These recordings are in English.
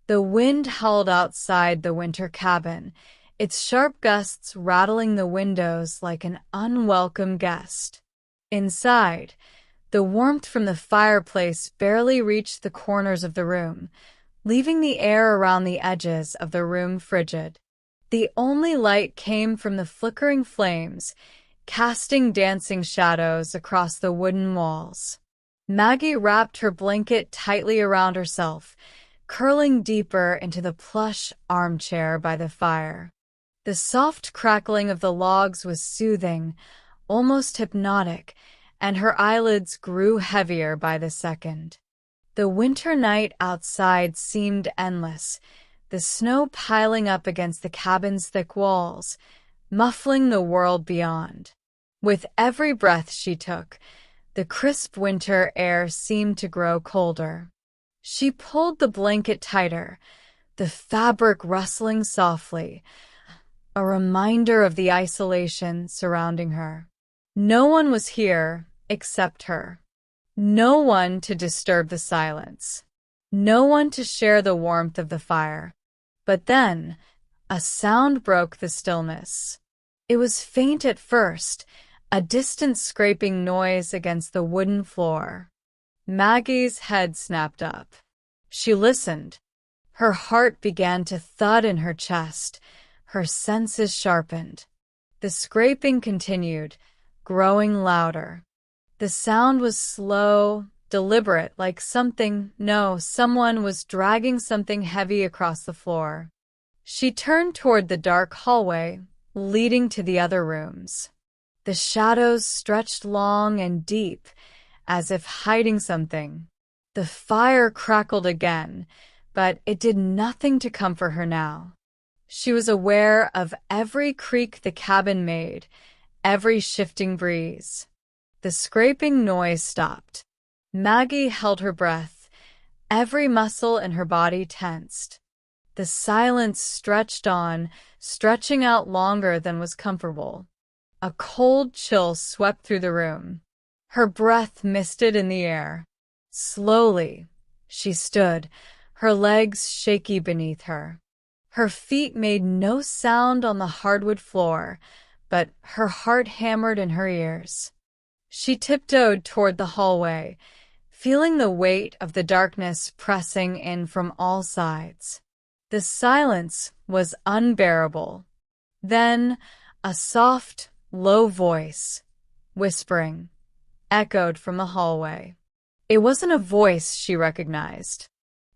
The wind howled outside the winter cabin, its sharp gusts rattling the windows like an unwelcome guest. Inside, the warmth from the fireplace barely reached the corners of the room, leaving the air around the edges of the room frigid. The only light came from the flickering flames, casting dancing shadows across the wooden walls. Maggie wrapped her blanket tightly around herself, curling deeper into the plush armchair by the fire. The soft crackling of the logs was soothing, almost hypnotic, and her eyelids grew heavier by the second. The winter night outside seemed endless, the snow piling up against the cabin's thick walls, muffling the world beyond. With every breath she took, the crisp winter air seemed to grow colder. She pulled the blanket tighter, the fabric rustling softly, a reminder of the isolation surrounding her. No one was here except her. No one to disturb the silence. No one to share the warmth of the fire. But then, a sound broke the stillness. It was faint at first, a distant scraping noise against the wooden floor. Maggie's head snapped up. She listened. Her heart began to thud in her chest, her senses sharpened. The scraping continued, growing louder. The sound was slow, deliberate, like someone was dragging something heavy across the floor. She turned toward the dark hallway, leading to the other rooms. The shadows stretched long and deep, as if hiding something. The fire crackled again, but it did nothing to comfort her now. She was aware of every creak the cabin made, every shifting breeze. The scraping noise stopped. Maggie held her breath, every muscle in her body tensed. The silence stretched on, stretching out longer than was comfortable. A cold chill swept through the room. Her breath misted in the air. Slowly, she stood, her legs shaky beneath her. Her feet made no sound on the hardwood floor, but her heart hammered in her ears. She tiptoed toward the hallway, feeling the weight of the darkness pressing in from all sides. The silence was unbearable. Then, a soft, low voice, whispering, echoed from the hallway. It wasn't a voice she recognized.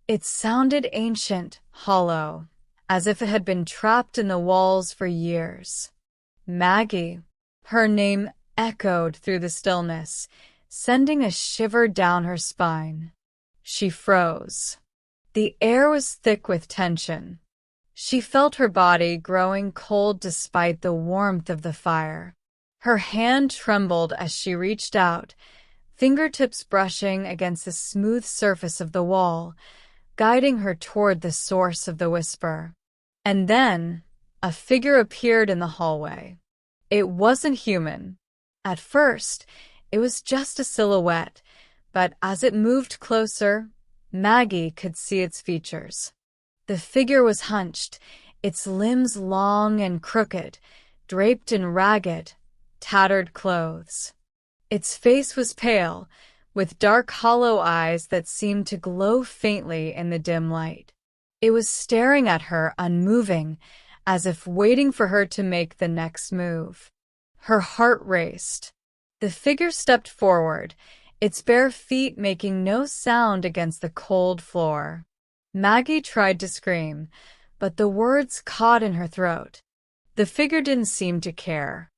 It sounded ancient, hollow, as if it had been trapped in the walls for years. Maggie. Her name echoed through the stillness, sending a shiver down her spine. She froze. The air was thick with tension. She felt her body growing cold despite the warmth of the fire. Her hand trembled as she reached out, fingertips brushing against the smooth surface of the wall, guiding her toward the source of the whisper. And then, a figure appeared in the hallway. It wasn't human. At first, it was just a silhouette, but as it moved closer, Maggie could see its features. The figure was hunched, its limbs long and crooked, draped in ragged, tattered clothes. Its face was pale, with dark hollow eyes that seemed to glow faintly in the dim light. It was staring at her unmoving, as if waiting for her to make the next move. Her heart raced. The figure stepped forward, its bare feet making no sound against the cold floor. Maggie tried to scream, but the words caught in her throat. The figure didn't seem to care.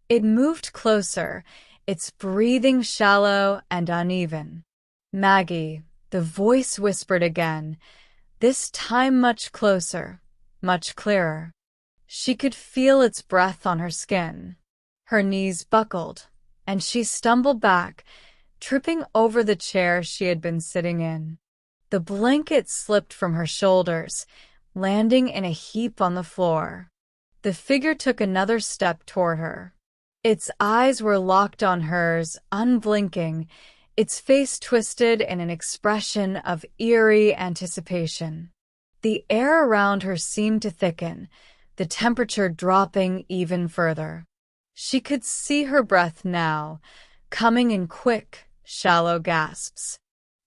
It moved closer, its breathing shallow and uneven. Maggie, the voice whispered again, this time much closer, much clearer. She could feel its breath on her skin. Her knees buckled, and she stumbled back, tripping over the chair she had been sitting in. The blanket slipped from her shoulders, landing in a heap on the floor. The figure took another step toward her. Its eyes were locked on hers, unblinking, its face twisted in an expression of eerie anticipation. The air around her seemed to thicken, the temperature dropping even further. She could see her breath now, coming in quick, shallow gasps.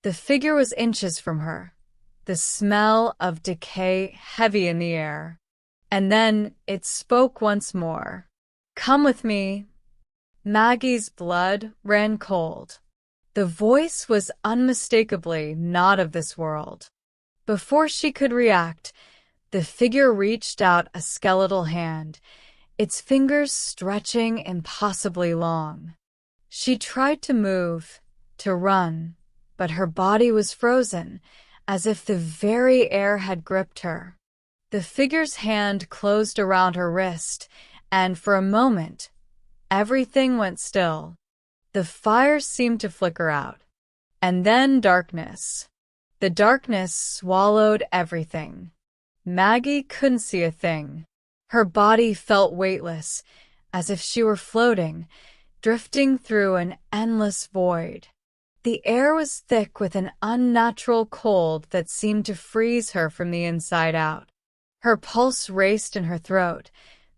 The figure was inches from her, the smell of decay heavy in the air. And then it spoke once more. "Come with me." Maggie's blood ran cold. The voice was unmistakably not of this world. Before she could react, the figure reached out a skeletal hand, its fingers stretching impossibly long. She tried to move, to run, but her body was frozen, as if the very air had gripped her. The figure's hand closed around her wrist, and for a moment, everything went still. The fire seemed to flicker out. And then darkness. The darkness swallowed everything. Maggie couldn't see a thing. Her body felt weightless, as if she were floating, drifting through an endless void. The air was thick with an unnatural cold that seemed to freeze her from the inside out. Her pulse raced in her throat,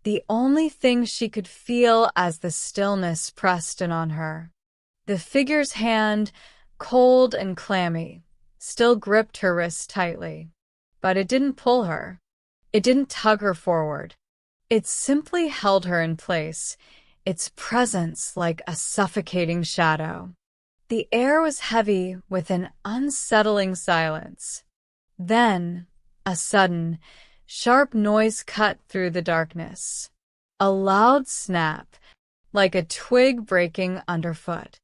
the only thing she could feel as the stillness pressed in on her. The figure's hand, cold and clammy, still gripped her wrist tightly. But it didn't pull her. It didn't tug her forward. It simply held her in place, its presence like a suffocating shadow. The air was heavy with an unsettling silence. Then, a sudden, sharp noise cut through the darkness. A loud snap, like a twig breaking underfoot.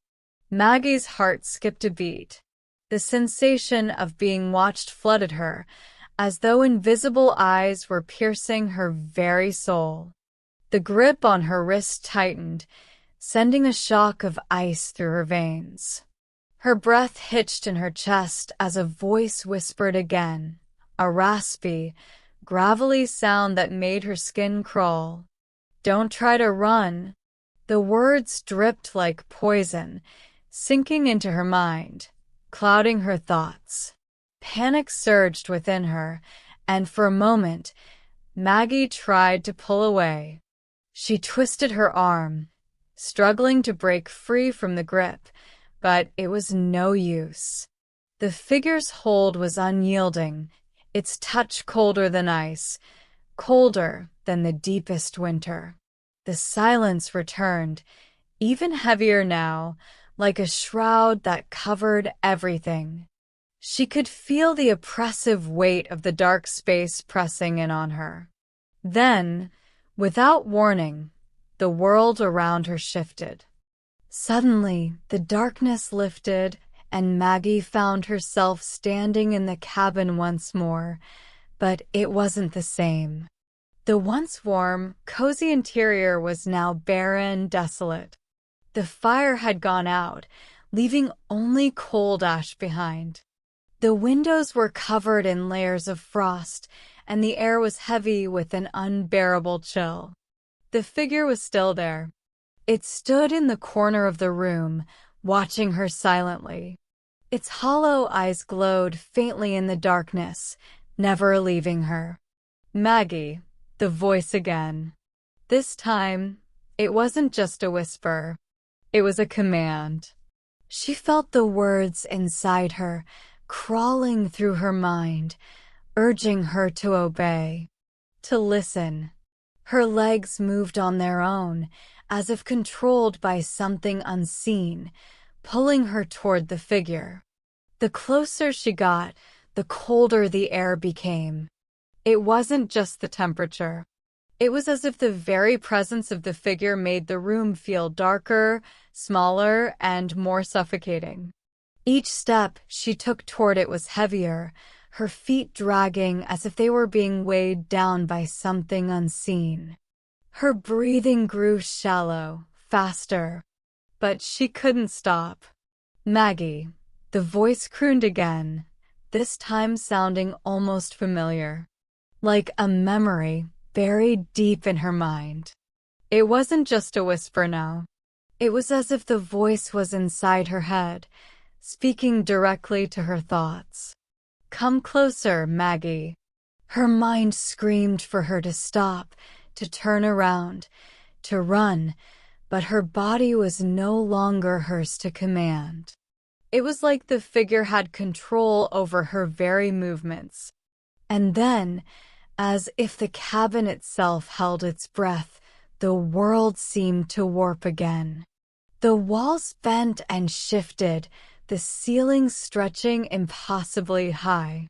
Maggie's heart skipped a beat. The sensation of being watched flooded her, as though invisible eyes were piercing her very soul. The grip on her wrist tightened, sending a shock of ice through her veins. Her breath hitched in her chest as a voice whispered again, a raspy, gravelly sound that made her skin crawl. "Don't try to run." The words dripped like poison, sinking into her mind, clouding her thoughts. Panic surged within her, and for a moment, Maggie tried to pull away. She twisted her arm, struggling to break free from the grip, but it was no use. The figure's hold was unyielding, its touch colder than ice, colder than the deepest winter. The silence returned, even heavier now, like a shroud that covered everything. She could feel the oppressive weight of the dark space pressing in on her. Then, without warning, the world around her shifted. Suddenly, the darkness lifted, and Maggie found herself standing in the cabin once more, but it wasn't the same. The once warm, cozy interior was now barren, desolate. The fire had gone out, leaving only cold ash behind. The windows were covered in layers of frost, and the air was heavy with an unbearable chill. The figure was still there. It stood in the corner of the room, watching her silently. Its hollow eyes glowed faintly in the darkness, never leaving her. "Maggie," the voice again. This time, it wasn't just a whisper. It was a command. She felt the words inside her, crawling through her mind, urging her to obey, to listen. Her legs moved on their own, as if controlled by something unseen, pulling her toward the figure. The closer she got, the colder the air became. It wasn't just the temperature. It was as if the very presence of the figure made the room feel darker, smaller, and more suffocating. Each step she took toward it was heavier, her feet dragging as if they were being weighed down by something unseen. Her breathing grew shallow, faster, but she couldn't stop. "Maggie," the voice crooned again, this time sounding almost familiar, like a memory buried deep in her mind. It wasn't just a whisper now. It was as if the voice was inside her head, speaking directly to her thoughts. "Come closer, Maggie." Her mind screamed for her to stop, to turn around, to run, but her body was no longer hers to command. It was like the figure had control over her very movements. And then, as if the cabin itself held its breath, the world seemed to warp again. The walls bent and shifted, the ceiling stretching impossibly high.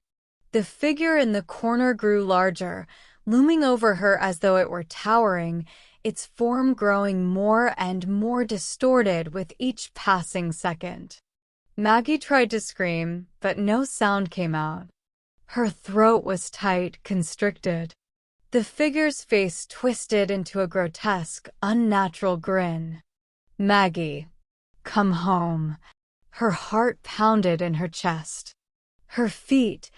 The figure in the corner grew larger, looming over her as though it were towering, its form growing more and more distorted with each passing second. Maggie tried to scream, but no sound came out. Her throat was tight, constricted. The figure's face twisted into a grotesque, unnatural grin. Maggie, come home. Her heart pounded in her chest. Her feet,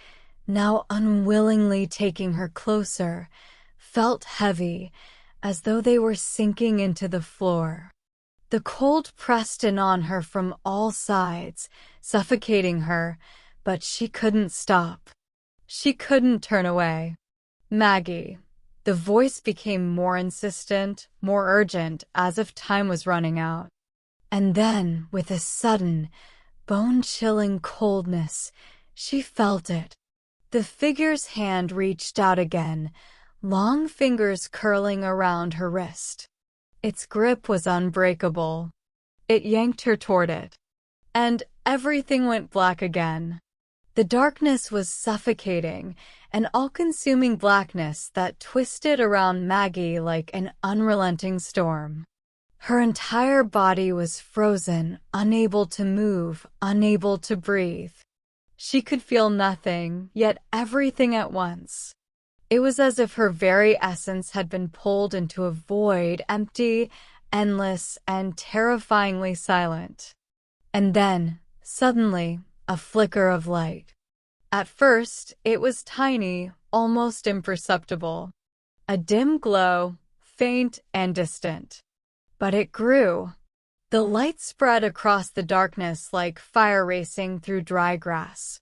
now unwillingly taking her closer, felt heavy, as though they were sinking into the floor. The cold pressed in on her from all sides, suffocating her, but she couldn't stop. She couldn't turn away. Maggie. The voice became more insistent, more urgent, as if time was running out. And then, with a sudden, bone-chilling coldness, she felt it. The figure's hand reached out again, long fingers curling around her wrist. Its grip was unbreakable. It yanked her toward it. And everything went black again. The darkness was suffocating, an all-consuming blackness that twisted around Maggie like an unrelenting storm. Her entire body was frozen, unable to move, unable to breathe. She could feel nothing, yet everything at once. It was as if her very essence had been pulled into a void, empty, endless, and terrifyingly silent. And then, suddenly, a flicker of light. At first, it was tiny, almost imperceptible. A dim glow, faint and distant. But it grew. The light spread across the darkness like fire racing through dry grass.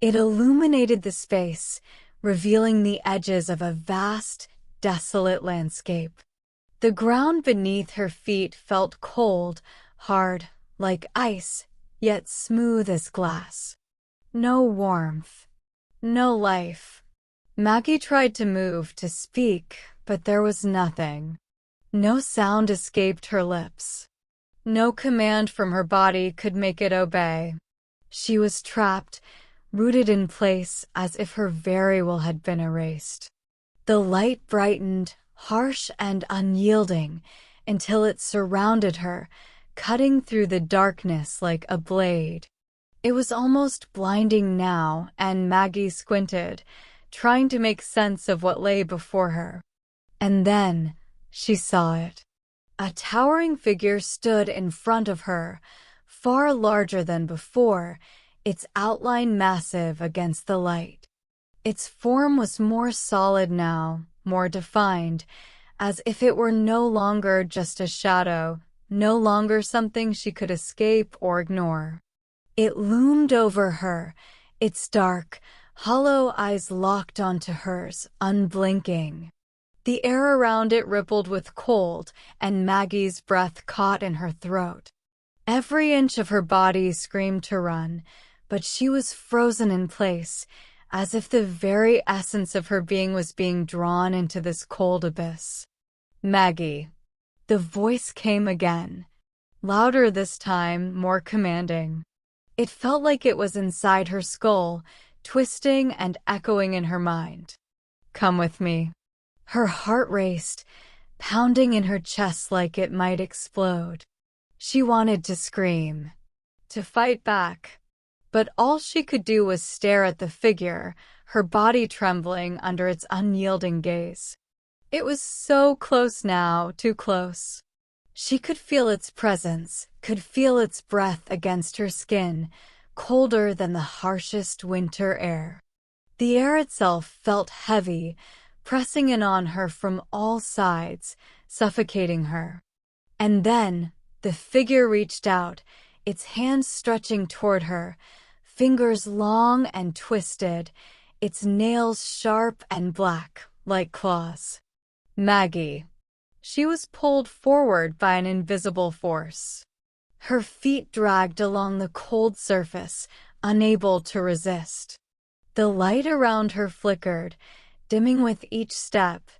It illuminated the space, revealing the edges of a vast, desolate landscape. The ground beneath her feet felt cold, hard, like ice, yet smooth as glass. No warmth. No life. Maggie tried to move, to speak, but there was nothing. No sound escaped her lips. No command from her body could make it obey. She was trapped, rooted in place as if her very will had been erased. The light brightened, harsh and unyielding, until it surrounded her, cutting through the darkness like a blade. It was almost blinding now, and Maggie squinted, trying to make sense of what lay before her. And then she saw it. A towering figure stood in front of her, far larger than before, its outline massive against the light. Its form was more solid now, more defined, as if it were no longer just a shadow, no longer something she could escape or ignore. It loomed over her, its dark, hollow eyes locked onto hers, unblinking. The air around it rippled with cold, and Maggie's breath caught in her throat. Every inch of her body screamed to run, but she was frozen in place, as if the very essence of her being was being drawn into this cold abyss. Maggie. The voice came again, louder this time, more commanding. It felt like it was inside her skull, twisting and echoing in her mind. Come with me. Her heart raced, pounding in her chest like it might explode. She wanted to scream, to fight back. But all she could do was stare at the figure, her body trembling under its unyielding gaze. It was so close now, too close. She could feel its presence, could feel its breath against her skin, colder than the harshest winter air. The air itself felt heavy, pressing in on her from all sides, suffocating her. And then the figure reached out, its hands stretching toward her, fingers long and twisted, its nails sharp and black, like claws. Maggie. She was pulled forward by an invisible force. Her feet dragged along the cold surface, unable to resist. The light around her flickered, dimming with each step,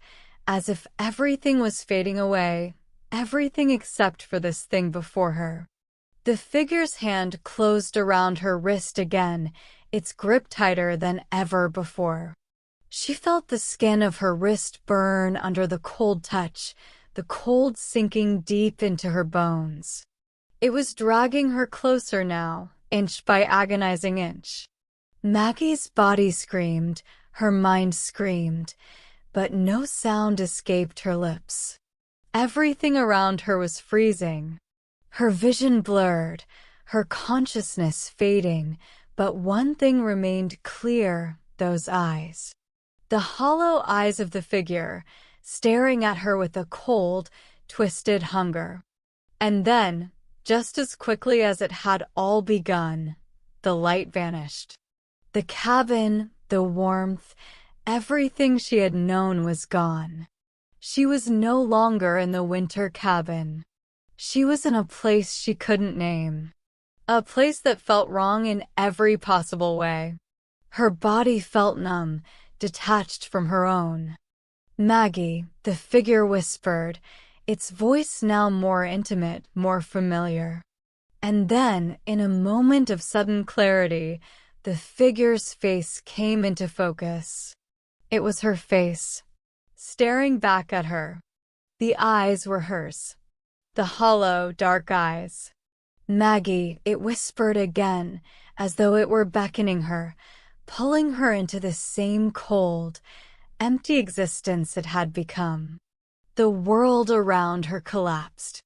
as if everything was fading away, everything except for this thing before her. The figure's hand closed around her wrist again, its grip tighter than ever before. She felt the skin of her wrist burn under the cold touch, the cold sinking deep into her bones. It was dragging her closer now, inch by agonizing inch. Maggie's body screamed, her mind screamed, but no sound escaped her lips. Everything around her was freezing. Her vision blurred, her consciousness fading, but one thing remained clear, those eyes. The hollow eyes of the figure, staring at her with a cold, twisted hunger. And then, just as quickly as it had all begun, the light vanished. The cabin, the warmth, everything she had known was gone. She was no longer in the winter cabin. She was in a place she couldn't name. A place that felt wrong in every possible way. Her body felt numb, detached from her own. Maggie, the figure whispered, its voice now more intimate, more familiar. And then, in a moment of sudden clarity, the figure's face came into focus. It was her face, staring back at her. The eyes were hers. The hollow, dark eyes. Maggie, it whispered again, as though it were beckoning her, pulling her into the same cold, empty existence it had become. The world around her collapsed.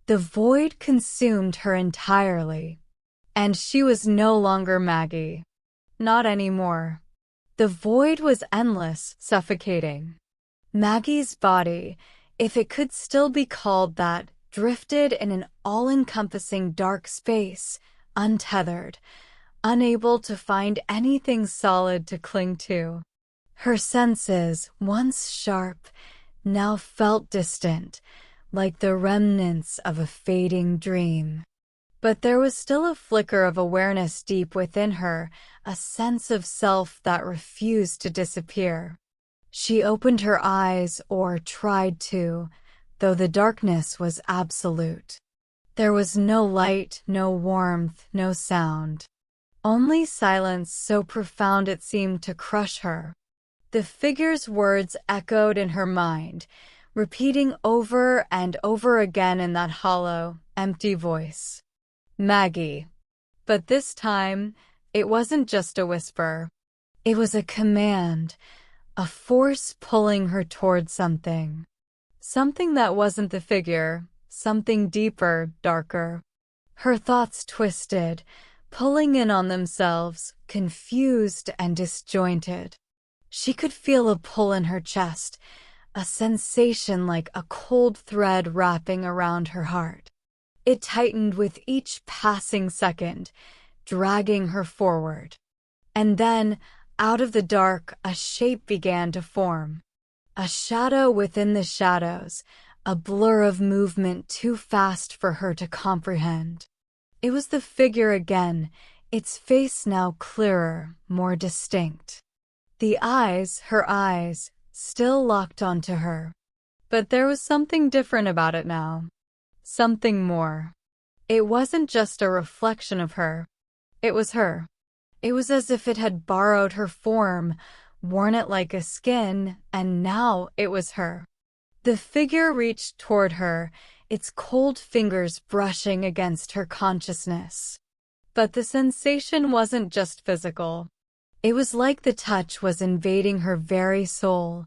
The void consumed her entirely. And she was no longer Maggie. Not anymore. The void was endless, suffocating. Maggie's body, if it could still be called that, drifted in an all-encompassing dark space, untethered, unable to find anything solid to cling to. Her senses, once sharp, now felt distant, like the remnants of a fading dream. But there was still a flicker of awareness deep within her, a sense of self that refused to disappear. She opened her eyes, or tried to, though the darkness was absolute. There was no light, no warmth, no sound. Only silence so profound it seemed to crush her. The figure's words echoed in her mind, repeating over and over again in that hollow, empty voice. Maggie. But this time, it wasn't just a whisper. It was a command, a force pulling her toward something. Something that wasn't the figure, something deeper, darker. Her thoughts twisted, pulling in on themselves, confused and disjointed. She could feel a pull in her chest, a sensation like a cold thread wrapping around her heart. It tightened with each passing second, dragging her forward. And then, out of the dark, a shape began to form. A shadow within the shadows, a blur of movement too fast for her to comprehend. It was the figure again, its face now clearer, more distinct. The eyes, her eyes, still locked onto her. But there was something different about it now. Something more. It wasn't just a reflection of her. It was her. It was as if it had borrowed her form, worn it like a skin, and now it was her. The figure reached toward her, its cold fingers brushing against her consciousness. But the sensation wasn't just physical. It was like the touch was invading her very soul,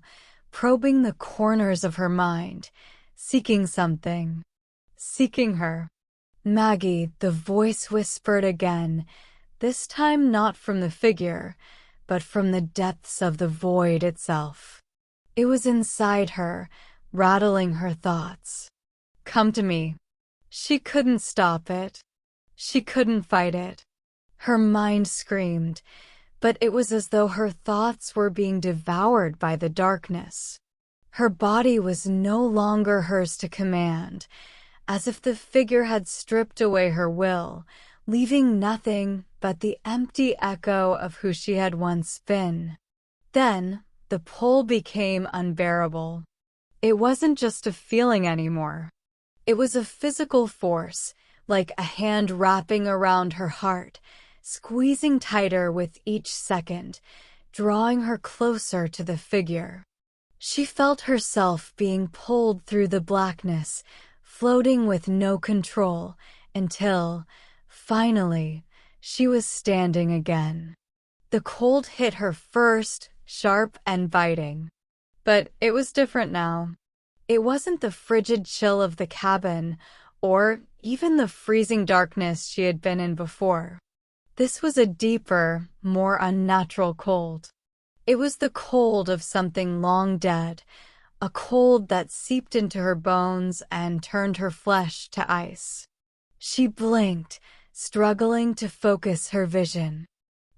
probing the corners of her mind, seeking something. Seeking her. Maggie, the voice whispered again, this time not from the figure, but from the depths of the void itself. It was inside her, rattling her thoughts. Come to me. She couldn't stop it. She couldn't fight it. Her mind screamed, but it was as though her thoughts were being devoured by the darkness. Her body was no longer hers to command, as if the figure had stripped away her will, leaving nothing but the empty echo of who she had once been. Then, the pull became unbearable. It wasn't just a feeling anymore. It was a physical force, like a hand wrapping around her heart, squeezing tighter with each second, drawing her closer to the figure. She felt herself being pulled through the blackness, floating with no control, until, finally, she was standing again. The cold hit her first, sharp and biting. But it was different now. It wasn't the frigid chill of the cabin, or even the freezing darkness she had been in before. This was a deeper, more unnatural cold. It was the cold of something long dead, a cold that seeped into her bones and turned her flesh to ice. She blinked, struggling to focus her vision.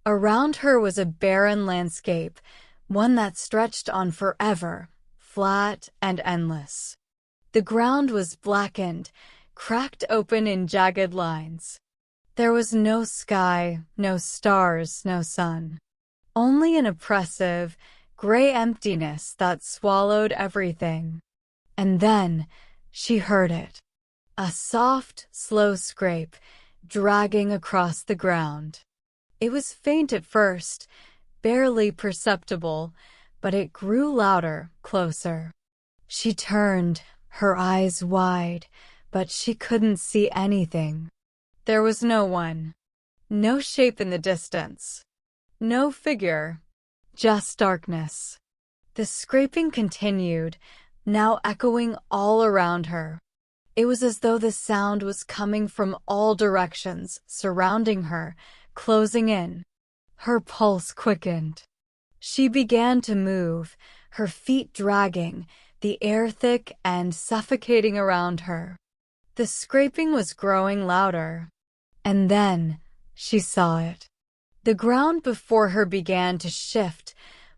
Around her was a barren landscape, one that stretched on forever, flat and endless. The ground was blackened, cracked open in jagged lines. There was no sky, no stars, no sun. Only an oppressive, gray emptiness that swallowed everything. And then she heard it. A soft, slow scrape, dragging across the ground. It was faint at first, barely perceptible, but it grew louder, closer. She turned, her eyes wide, but she couldn't see anything. There was no one. No shape in the distance. No figure. Just darkness. The scraping continued, now echoing all around her. It was as though the sound was coming from all directions, surrounding her, closing in. Her pulse quickened. She began to move, her feet dragging, the air thick and suffocating around her. The scraping was growing louder. And then she saw it. The ground before her began to shift,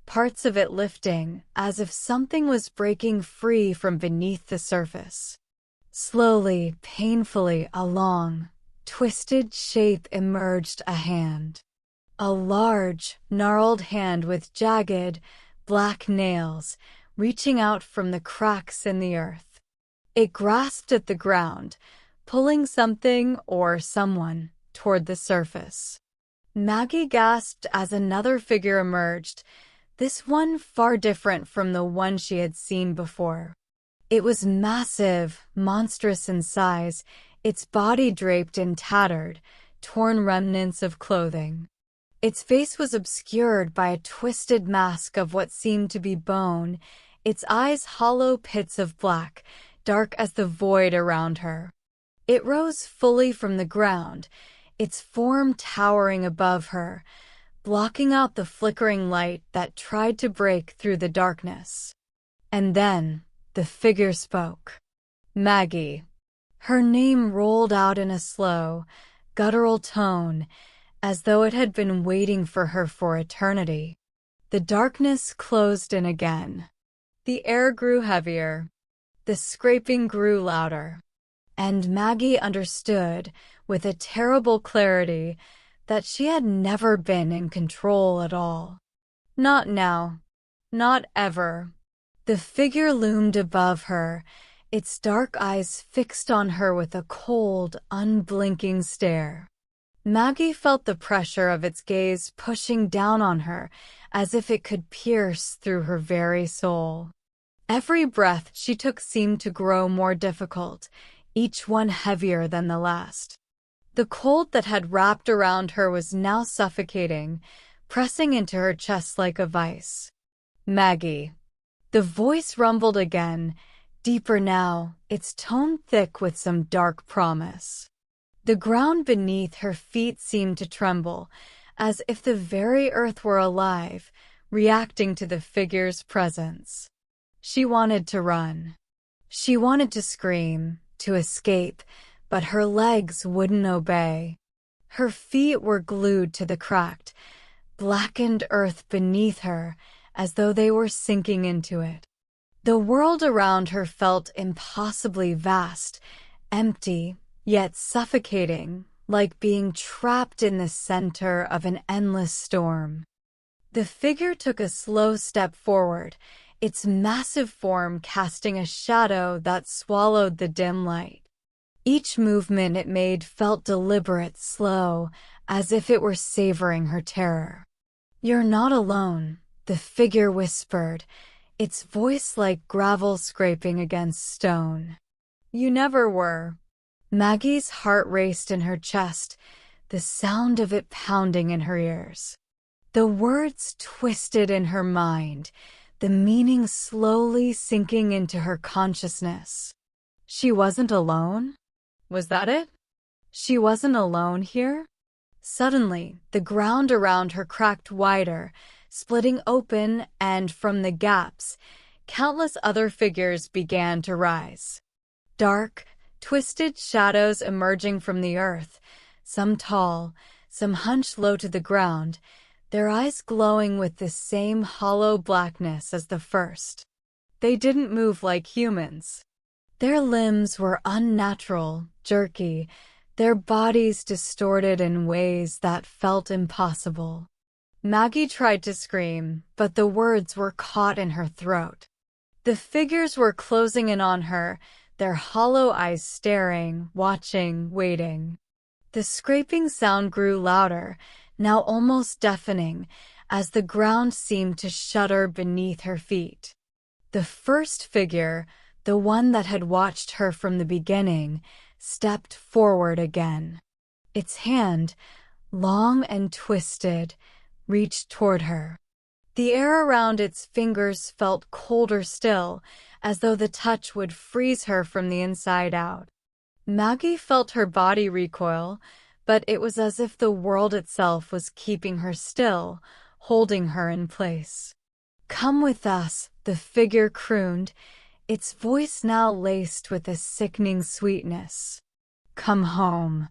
parts of it lifting, as if something was breaking free from beneath the surface. Slowly, painfully, a long, twisted shape emerged, a hand. A large, gnarled hand with jagged, black nails, reaching out from the cracks in the earth. It grasped at the ground, pulling something or someone toward the surface. Maggie gasped as another figure emerged, this one far different from the one she had seen before. It was massive, monstrous in size, its body draped in tattered, torn remnants of clothing. Its face was obscured by a twisted mask of what seemed to be bone, its eyes hollow pits of black, dark as the void around her. It rose fully from the ground, its form towering above her, blocking out the flickering light that tried to break through the darkness. And then the figure spoke. Maggie. Her name rolled out in a slow, guttural tone, as though it had been waiting for her for eternity. The darkness closed in again. The air grew heavier. The scraping grew louder. And Maggie understood, with a terrible clarity, that she had never been in control at all. Not now. Not ever. The figure loomed above her, its dark eyes fixed on her with a cold, unblinking stare. Maggie felt the pressure of its gaze pushing down on her, as if it could pierce through her very soul. Every breath she took seemed to grow more difficult, each one heavier than the last. The cold that had wrapped around her was now suffocating, pressing into her chest like a vice. Maggie. The voice rumbled again, deeper now, its tone thick with some dark promise. The ground beneath her feet seemed to tremble, as if the very earth were alive, reacting to the figure's presence. She wanted to run. She wanted to scream, to escape, but her legs wouldn't obey. Her feet were glued to the cracked, blackened earth beneath her as though they were sinking into it. The world around her felt impossibly vast, empty, yet suffocating, like being trapped in the center of an endless storm. The figure took a slow step forward, its massive form casting a shadow that swallowed the dim light. Each movement it made felt deliberate, slow, as if it were savoring her terror. "You're not alone," the figure whispered, its voice like gravel scraping against stone. "You never were." Maggie's heart raced in her chest, the sound of it pounding in her ears. The words twisted in her mind, the meaning slowly sinking into her consciousness. She wasn't alone? Was that it? She wasn't alone here? Suddenly, the ground around her cracked wider, splitting open, and from the gaps, countless other figures began to rise. Dark, twisted shadows emerging from the earth, some tall, some hunched low to the ground, their eyes glowing with the same hollow blackness as the first. They didn't move like humans. Their limbs were unnatural, jerky, their bodies distorted in ways that felt impossible. Maggie tried to scream, but the words were caught in her throat. The figures were closing in on her, their hollow eyes staring, watching, waiting. The scraping sound grew louder, now almost deafening, as the ground seemed to shudder beneath her feet. The first figure, the one that had watched her from the beginning, stepped forward again. Its hand, long and twisted, reached toward her. The air around its fingers felt colder still, as though the touch would freeze her from the inside out. Maggie felt her body recoil, but it was as if the world itself was keeping her still, holding her in place. "Come with us," the figure crooned, its voice now laced with a sickening sweetness. "Come home."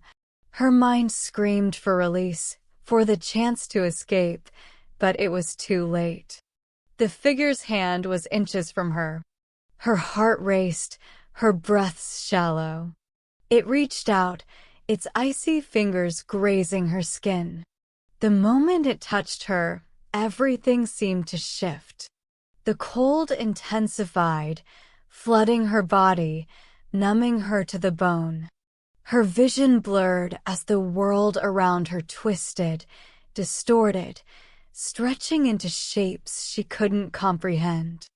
Her mind screamed for release, for the chance to escape, but it was too late. The figure's hand was inches from her. Her heart raced, her breaths shallow. It reached out, its icy fingers grazing her skin. The moment it touched her, everything seemed to shift. The cold intensified, flooding her body, numbing her to the bone. Her vision blurred as the world around her twisted, distorted, stretching into shapes she couldn't comprehend.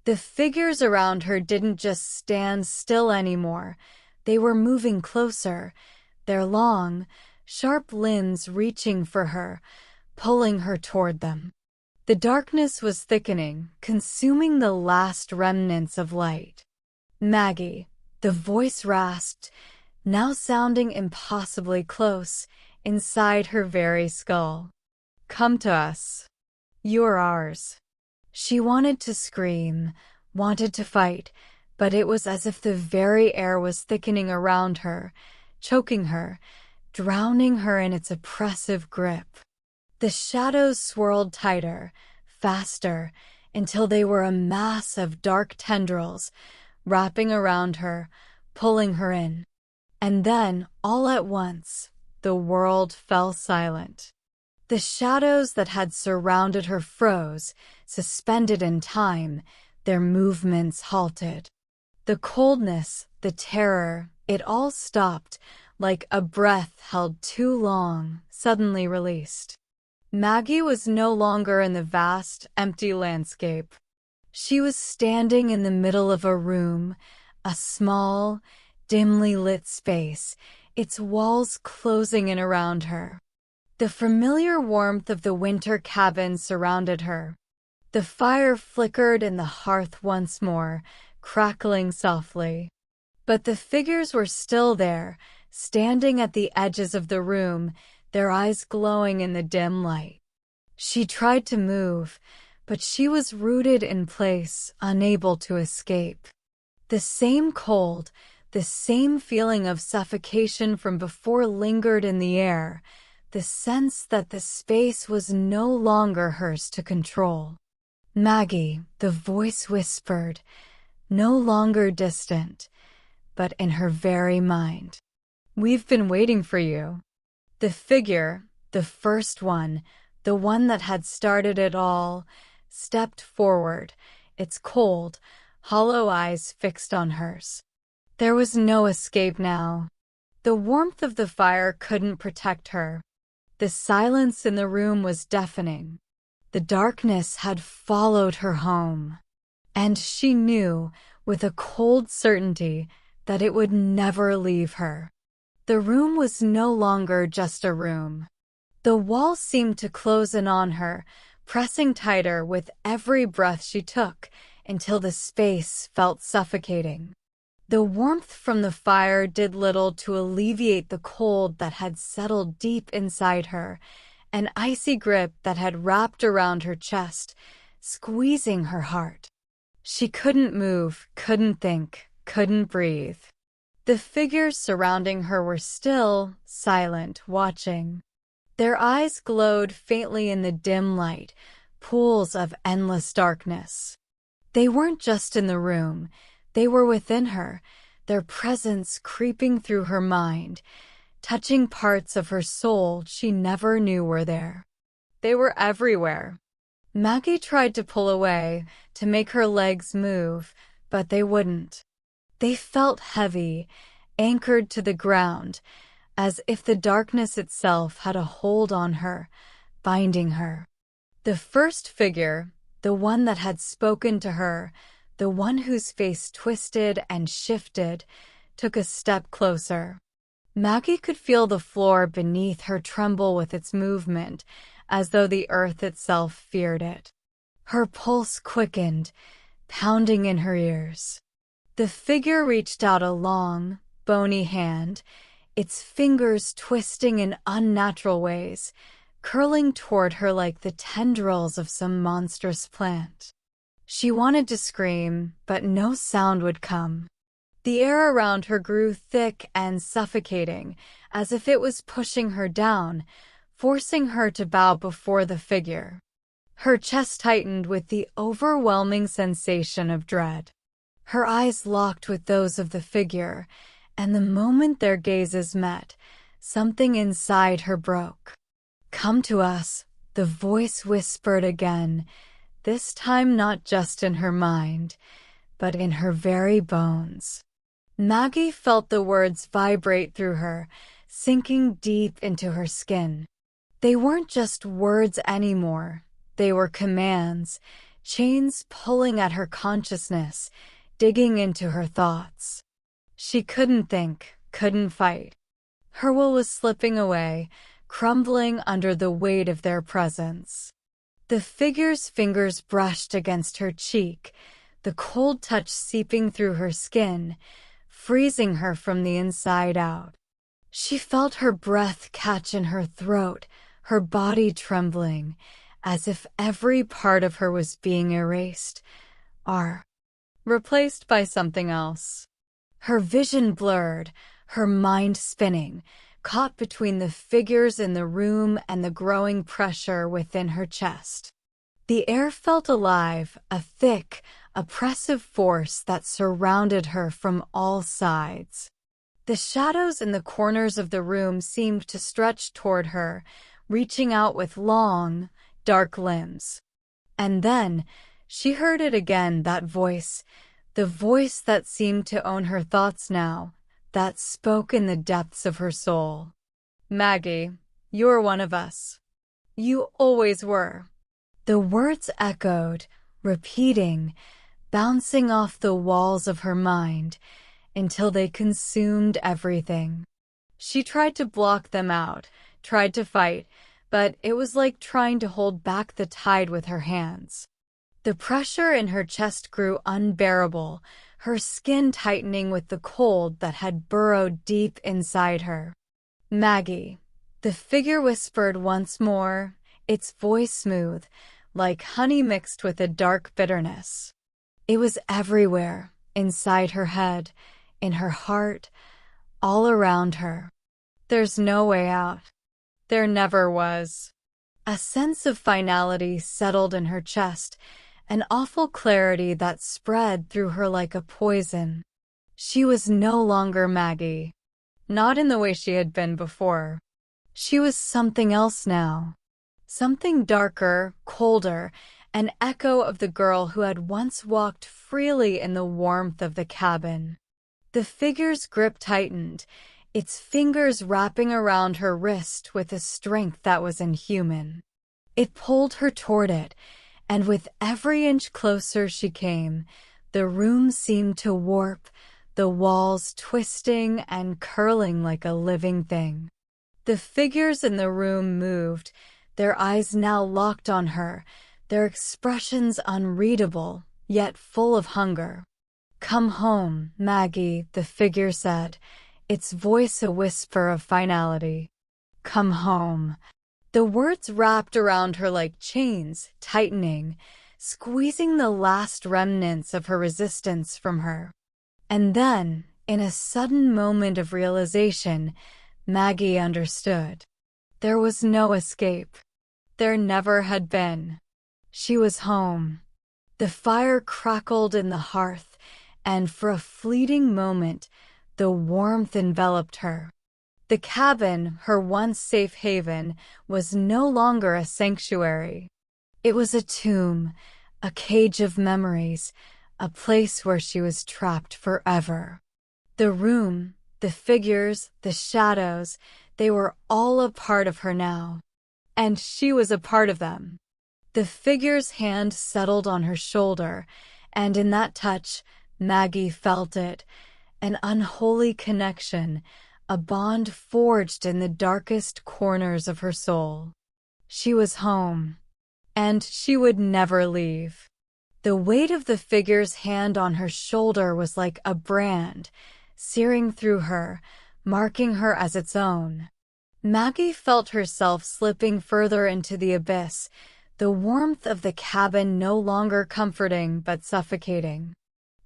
The figures around her didn't just stand still anymore. They were moving closer, their long, sharp limbs reaching for her, pulling her toward them. The darkness was thickening, consuming the last remnants of light. "Maggie," the voice rasped, now sounding impossibly close, inside her very skull. "Come to us. You're ours." She wanted to scream, wanted to fight, but it was as if the very air was thickening around her, choking her, drowning her in its oppressive grip. The shadows swirled tighter, faster, until they were a mass of dark tendrils, wrapping around her, pulling her in. And then, all at once, the world fell silent. The shadows that had surrounded her froze, suspended in time, their movements halted. The coldness, the terror, it all stopped, like a breath held too long, suddenly released. Maggie was no longer in the vast, empty landscape. She was standing in the middle of a room, a small, dimly lit space, its walls closing in around her. The familiar warmth of the winter cabin surrounded her. The fire flickered in the hearth once more, crackling softly. But the figures were still there, standing at the edges of the room, their eyes glowing in the dim light. She tried to move, but she was rooted in place, unable to escape. The same cold, the same feeling of suffocation from before lingered in the air, the sense that the space was no longer hers to control. Maggie, the voice whispered, no longer distant, but in her very mind. We've been waiting for you. The figure, the first one, the one that had started it all, stepped forward, its cold, hollow eyes fixed on hers. There was no escape now. The warmth of the fire couldn't protect her. The silence in the room was deafening. The darkness had followed her home. And she knew, with a cold certainty, that it would never leave her. The room was no longer just a room. The walls seemed to close in on her, pressing tighter with every breath she took, until the space felt suffocating. The warmth from the fire did little to alleviate the cold that had settled deep inside her, an icy grip that had wrapped around her chest, squeezing her heart. She couldn't move, couldn't think, couldn't breathe. The figures surrounding her were still, silent, watching. Their eyes glowed faintly in the dim light, pools of endless darkness. They weren't just in the room, they were within her, their presence creeping through her mind, touching parts of her soul she never knew were there. They were everywhere. Maggie tried to pull away, to make her legs move, but they wouldn't. They felt heavy, anchored to the ground, as if the darkness itself had a hold on her, binding her. The first figure, the one that had spoken to her, the one whose face twisted and shifted, took a step closer. Maggie could feel the floor beneath her tremble with its movement, as though the earth itself feared it. Her pulse quickened, pounding in her ears. The figure reached out a long, bony hand, its fingers twisting in unnatural ways, curling toward her like the tendrils of some monstrous plant. She wanted to scream, but no sound would come. The air around her grew thick and suffocating, as if it was pushing her down, forcing her to bow before the figure. Her chest tightened with the overwhelming sensation of dread. Her eyes locked with those of the figure, and the moment their gazes met, something inside her broke. "Come to us," the voice whispered again, this time not just in her mind, but in her very bones. Maggie felt the words vibrate through her, sinking deep into her skin. They weren't just words anymore. They were commands, chains pulling at her consciousness, digging into her thoughts. She couldn't think, couldn't fight. Her will was slipping away, crumbling under the weight of their presence. The figure's fingers brushed against her cheek, the cold touch seeping through her skin, freezing her from the inside out. She felt her breath catch in her throat, her body trembling, as if every part of her was being erased, or replaced by something else. Her vision blurred, her mind spinning, caught between the figures in the room and the growing pressure within her chest. The air felt alive, a thick, oppressive force that surrounded her from all sides. The shadows in the corners of the room seemed to stretch toward her, reaching out with long, dark limbs. And then, she heard it again, that voice, the voice that seemed to own her thoughts now, that spoke in the depths of her soul. "Maggie, you're one of us. You always were." The words echoed, repeating, bouncing off the walls of her mind, until they consumed everything. She tried to block them out, tried to fight, but it was like trying to hold back the tide with her hands. The pressure in her chest grew unbearable, her skin tightening with the cold that had burrowed deep inside her. "Maggie," the figure whispered once more, its voice smooth, like honey mixed with a dark bitterness. It was everywhere, inside her head, in her heart, all around her. "There's no way out. There never was. A sense of finality settled in her chest, an awful clarity that spread through her like a poison. She was no longer Maggie. Not in the way she had been before. She was something else now. Something darker, colder, an echo of the girl who had once walked freely in the warmth of the cabin. The figure's grip tightened, its fingers wrapping around her wrist with a strength that was inhuman. It pulled her toward it, and with every inch closer she came, the room seemed to warp, the walls twisting and curling like a living thing. The figures in the room moved, their eyes now locked on her, their expressions unreadable, yet full of hunger. "Come home, Maggie," the figure said, its voice a whisper of finality. "Come home." The words wrapped around her like chains, tightening, squeezing the last remnants of her resistance from her. And then, in a sudden moment of realization, Maggie understood. There was no escape. There never had been. She was home. The fire crackled in the hearth, and for a fleeting moment, the warmth enveloped her. The cabin, her once safe haven, was no longer a sanctuary. It was a tomb, a cage of memories, a place where she was trapped forever. The room, the figures, the shadows, they were all a part of her now. And she was a part of them. The figure's hand settled on her shoulder, and in that touch, Maggie felt it, an unholy connection, a bond forged in the darkest corners of her soul. She was home, and she would never leave. The weight of the figure's hand on her shoulder was like a brand, searing through her, marking her as its own. Maggie felt herself slipping further into the abyss, the warmth of the cabin no longer comforting but suffocating.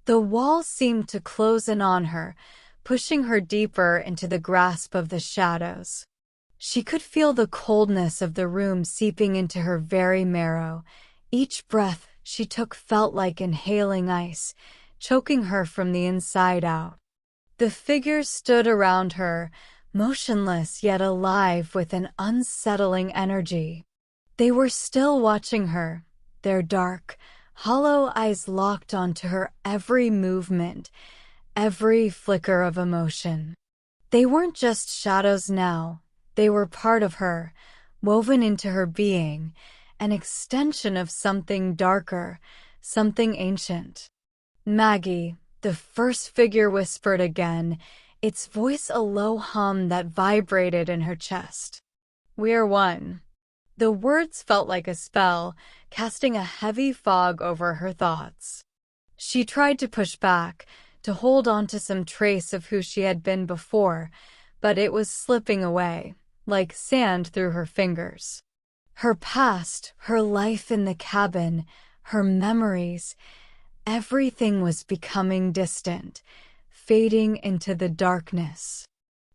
The walls seemed to close in on her, pushing her deeper into the grasp of the shadows. She could feel the coldness of the room seeping into her very marrow. Each breath she took felt like inhaling ice, choking her from the inside out. The figures stood around her, motionless yet alive with an unsettling energy. They were still watching her, their dark, hollow eyes locked onto her every movement, every flicker of emotion. They weren't just shadows now, they were part of her, woven into her being, an extension of something darker, something ancient. "Maggie," the first figure whispered again, its voice a low hum that vibrated in her chest. "We're one." The words felt like a spell, casting a heavy fog over her thoughts. She tried to push back, to hold on to some trace of who she had been before, but it was slipping away, like sand through her fingers. Her past, her life in the cabin, her memories, everything was becoming distant, fading into the darkness.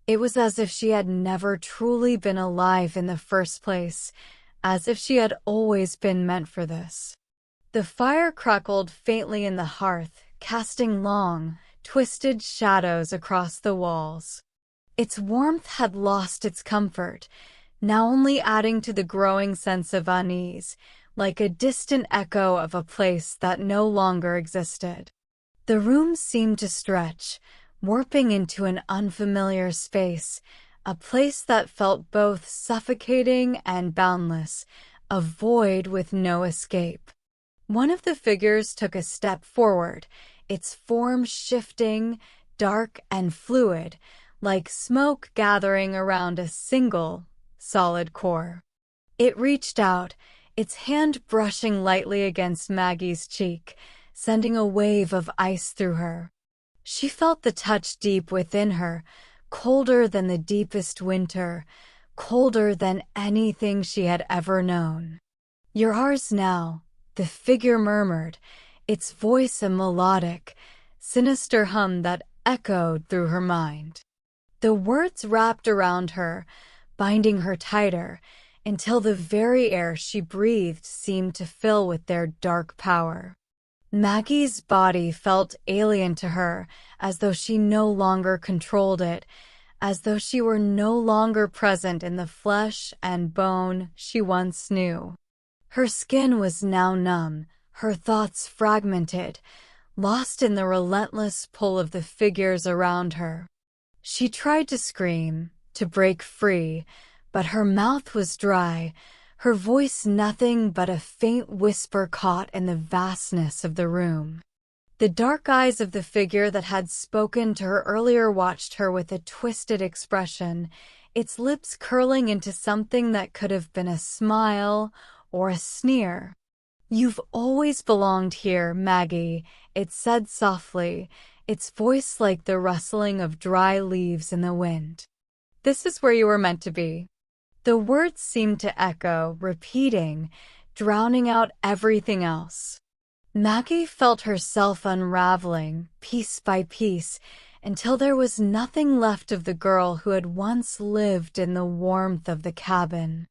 It was as if she had never truly been alive in the first place, as if she had always been meant for this. The fire crackled faintly in the hearth, casting long, twisted shadows across the walls. Its warmth had lost its comfort, now only adding to the growing sense of unease, like a distant echo of a place that no longer existed. The room seemed to stretch, warping into an unfamiliar space, a place that felt both suffocating and boundless, a void with no escape. One of the figures took a step forward, its form shifting, dark and fluid, like smoke gathering around a single, solid core. It reached out, its hand brushing lightly against Maggie's cheek, sending a wave of ice through her. She felt the touch deep within her, colder than the deepest winter, colder than anything she had ever known. "You're ours now," the figure murmured, its voice a melodic, sinister hum that echoed through her mind. The words wrapped around her, binding her tighter, until the very air she breathed seemed to fill with their dark power. Maggie's body felt alien to her, as though she no longer controlled it, as though she were no longer present in the flesh and bone she once knew. Her skin was now numb, her thoughts fragmented, lost in the relentless pull of the figures around her. She tried to scream, to break free, but her mouth was dry, her voice nothing but a faint whisper caught in the vastness of the room. The dark eyes of the figure that had spoken to her earlier watched her with a twisted expression, its lips curling into something that could have been a smile or a sneer. "You've always belonged here, Maggie," it said softly, its voice like the rustling of dry leaves in the wind. "This is where you were meant to be." The words seemed to echo, repeating, drowning out everything else. Maggie felt herself unraveling, piece by piece, until there was nothing left of the girl who had once lived in the warmth of the cabin.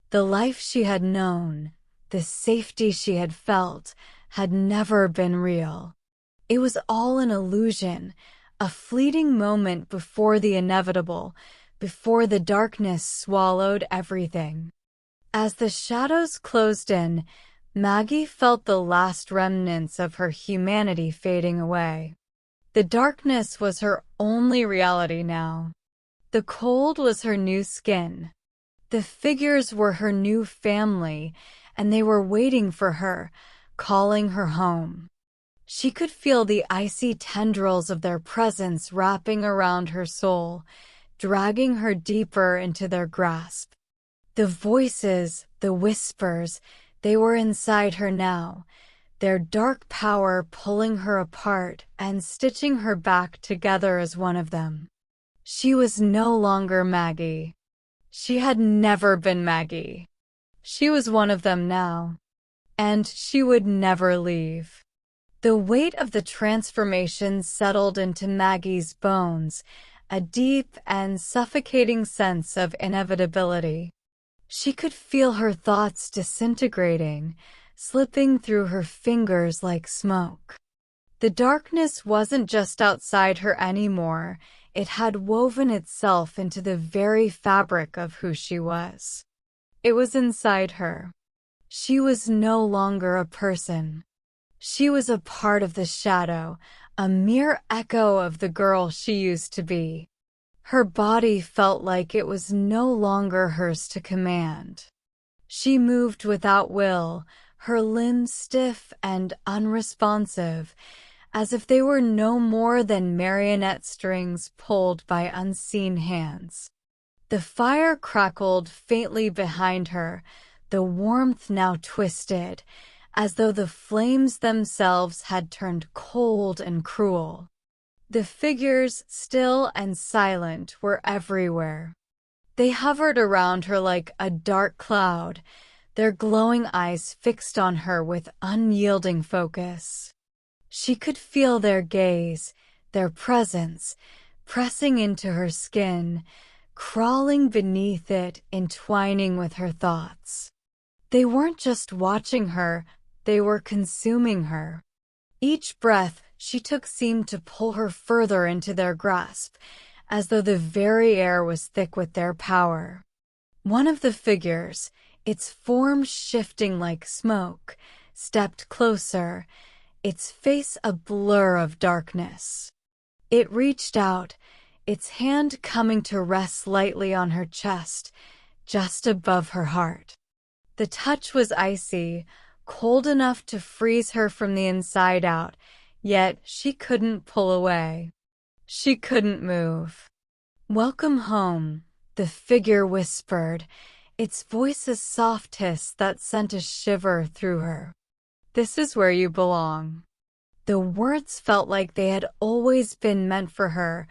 The life she had known, the safety she had felt, had never been real. It was all an illusion, a fleeting moment before the inevitable, before the darkness swallowed everything. As the shadows closed in, Maggie felt the last remnants of her humanity fading away. The darkness was her only reality now. The cold was her new skin. The figures were her new family, and they were waiting for her, calling her home. She could feel the icy tendrils of their presence wrapping around her soul, dragging her deeper into their grasp. The voices, the whispers, they were inside her now, their dark power pulling her apart and stitching her back together as one of them. She was no longer Maggie. She had never been Maggie. She was one of them now, and she would never leave. The weight of the transformation settled into Maggie's bones, a deep and suffocating sense of inevitability. She could feel her thoughts disintegrating, slipping through her fingers like smoke. The darkness wasn't just outside her anymore, it had woven itself into the very fabric of who she was. It was inside her. She was no longer a person. She was a part of the shadow, a mere echo of the girl she used to be. Her body felt like it was no longer hers to command. She moved without will, her limbs stiff and unresponsive, as if they were no more than marionette strings pulled by unseen hands. The fire crackled faintly behind her, the warmth now twisted, as though the flames themselves had turned cold and cruel. The figures, still and silent, were everywhere. They hovered around her like a dark cloud, their glowing eyes fixed on her with unyielding focus. She could feel their gaze, their presence, pressing into her skin, crawling beneath it, entwining with her thoughts. They weren't just watching her, they were consuming her. Each breath she took seemed to pull her further into their grasp, as though the very air was thick with their power. One of the figures, its form shifting like smoke, stepped closer, its face a blur of darkness. It reached out, its hand coming to rest lightly on her chest, just above her heart. The touch was icy, cold enough to freeze her from the inside out, yet she couldn't pull away. She couldn't move. "Welcome home," the figure whispered, its voice a soft hiss that sent a shiver through her. "This is where you belong." The words felt like they had always been meant for her,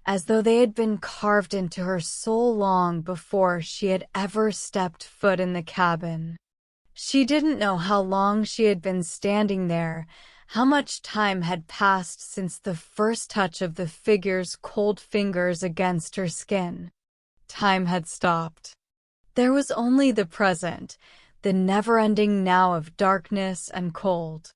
as though they had been carved into her soul long before she had ever stepped foot in the cabin. She didn't know how long she had been standing there, how much time had passed since the first touch of the figure's cold fingers against her skin. time had stopped. There was only the present, the never-ending now of darkness and cold.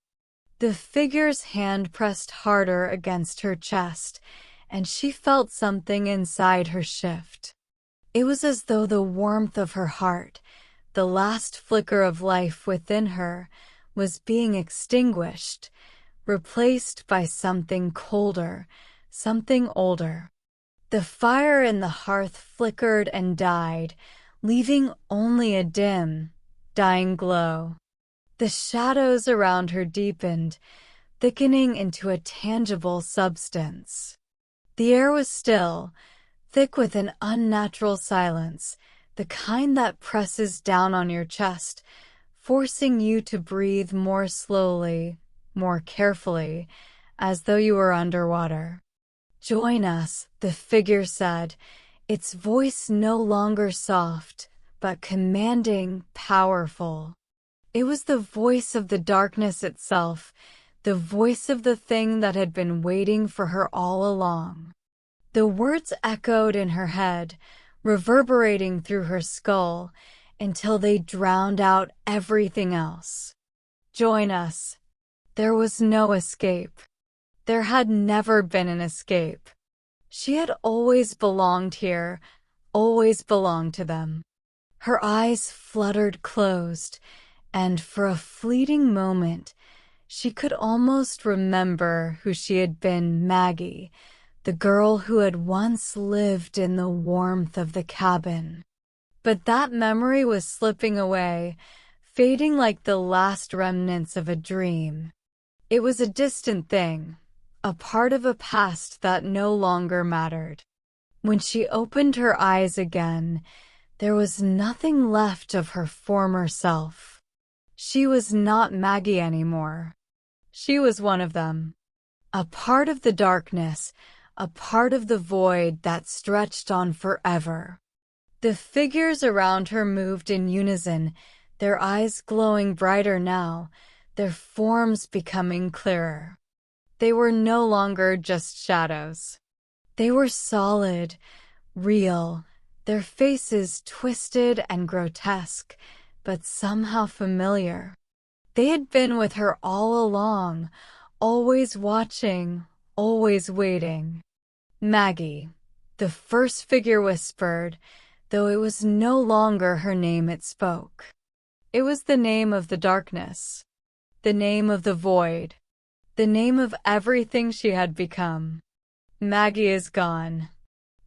The figure's hand pressed harder against her chest, and she felt something inside her shift. It was as though the warmth of her heart, the last flicker of life within her, was being extinguished, replaced by something colder, something older. The fire in the hearth flickered and died, leaving only a dim, dying glow. The shadows around her deepened, thickening into a tangible substance. The air was still, thick with an unnatural silence, the kind that presses down on your chest, forcing you to breathe more slowly, more carefully, as though you were underwater. "Join us," the figure said, its voice no longer soft, but commanding, powerful. It was the voice of the darkness itself, the voice of the thing that had been waiting for her all along. The words echoed in her head, reverberating through her skull, until they drowned out everything else. "Join us." There was no escape. There had never been an escape. She had always belonged here, always belonged to them. Her eyes fluttered closed, and for a fleeting moment, she could almost remember who she had been, Maggie, the girl who had once lived in the warmth of the cabin. But that memory was slipping away, fading like the last remnants of a dream. It was a distant thing, a part of a past that no longer mattered. When she opened her eyes again, there was nothing left of her former self. She was not Maggie anymore. She was one of them. A part of the darkness, a part of the void that stretched on forever. The figures around her moved in unison, their eyes glowing brighter now, their forms becoming clearer. They were no longer just shadows. They were solid, real, their faces twisted and grotesque, but somehow familiar. They had been with her all along, always watching, always waiting. "Maggie," the first figure whispered, though it was no longer her name it spoke. It was the name of the darkness, the name of the void, the name of everything she had become. "Maggie is gone.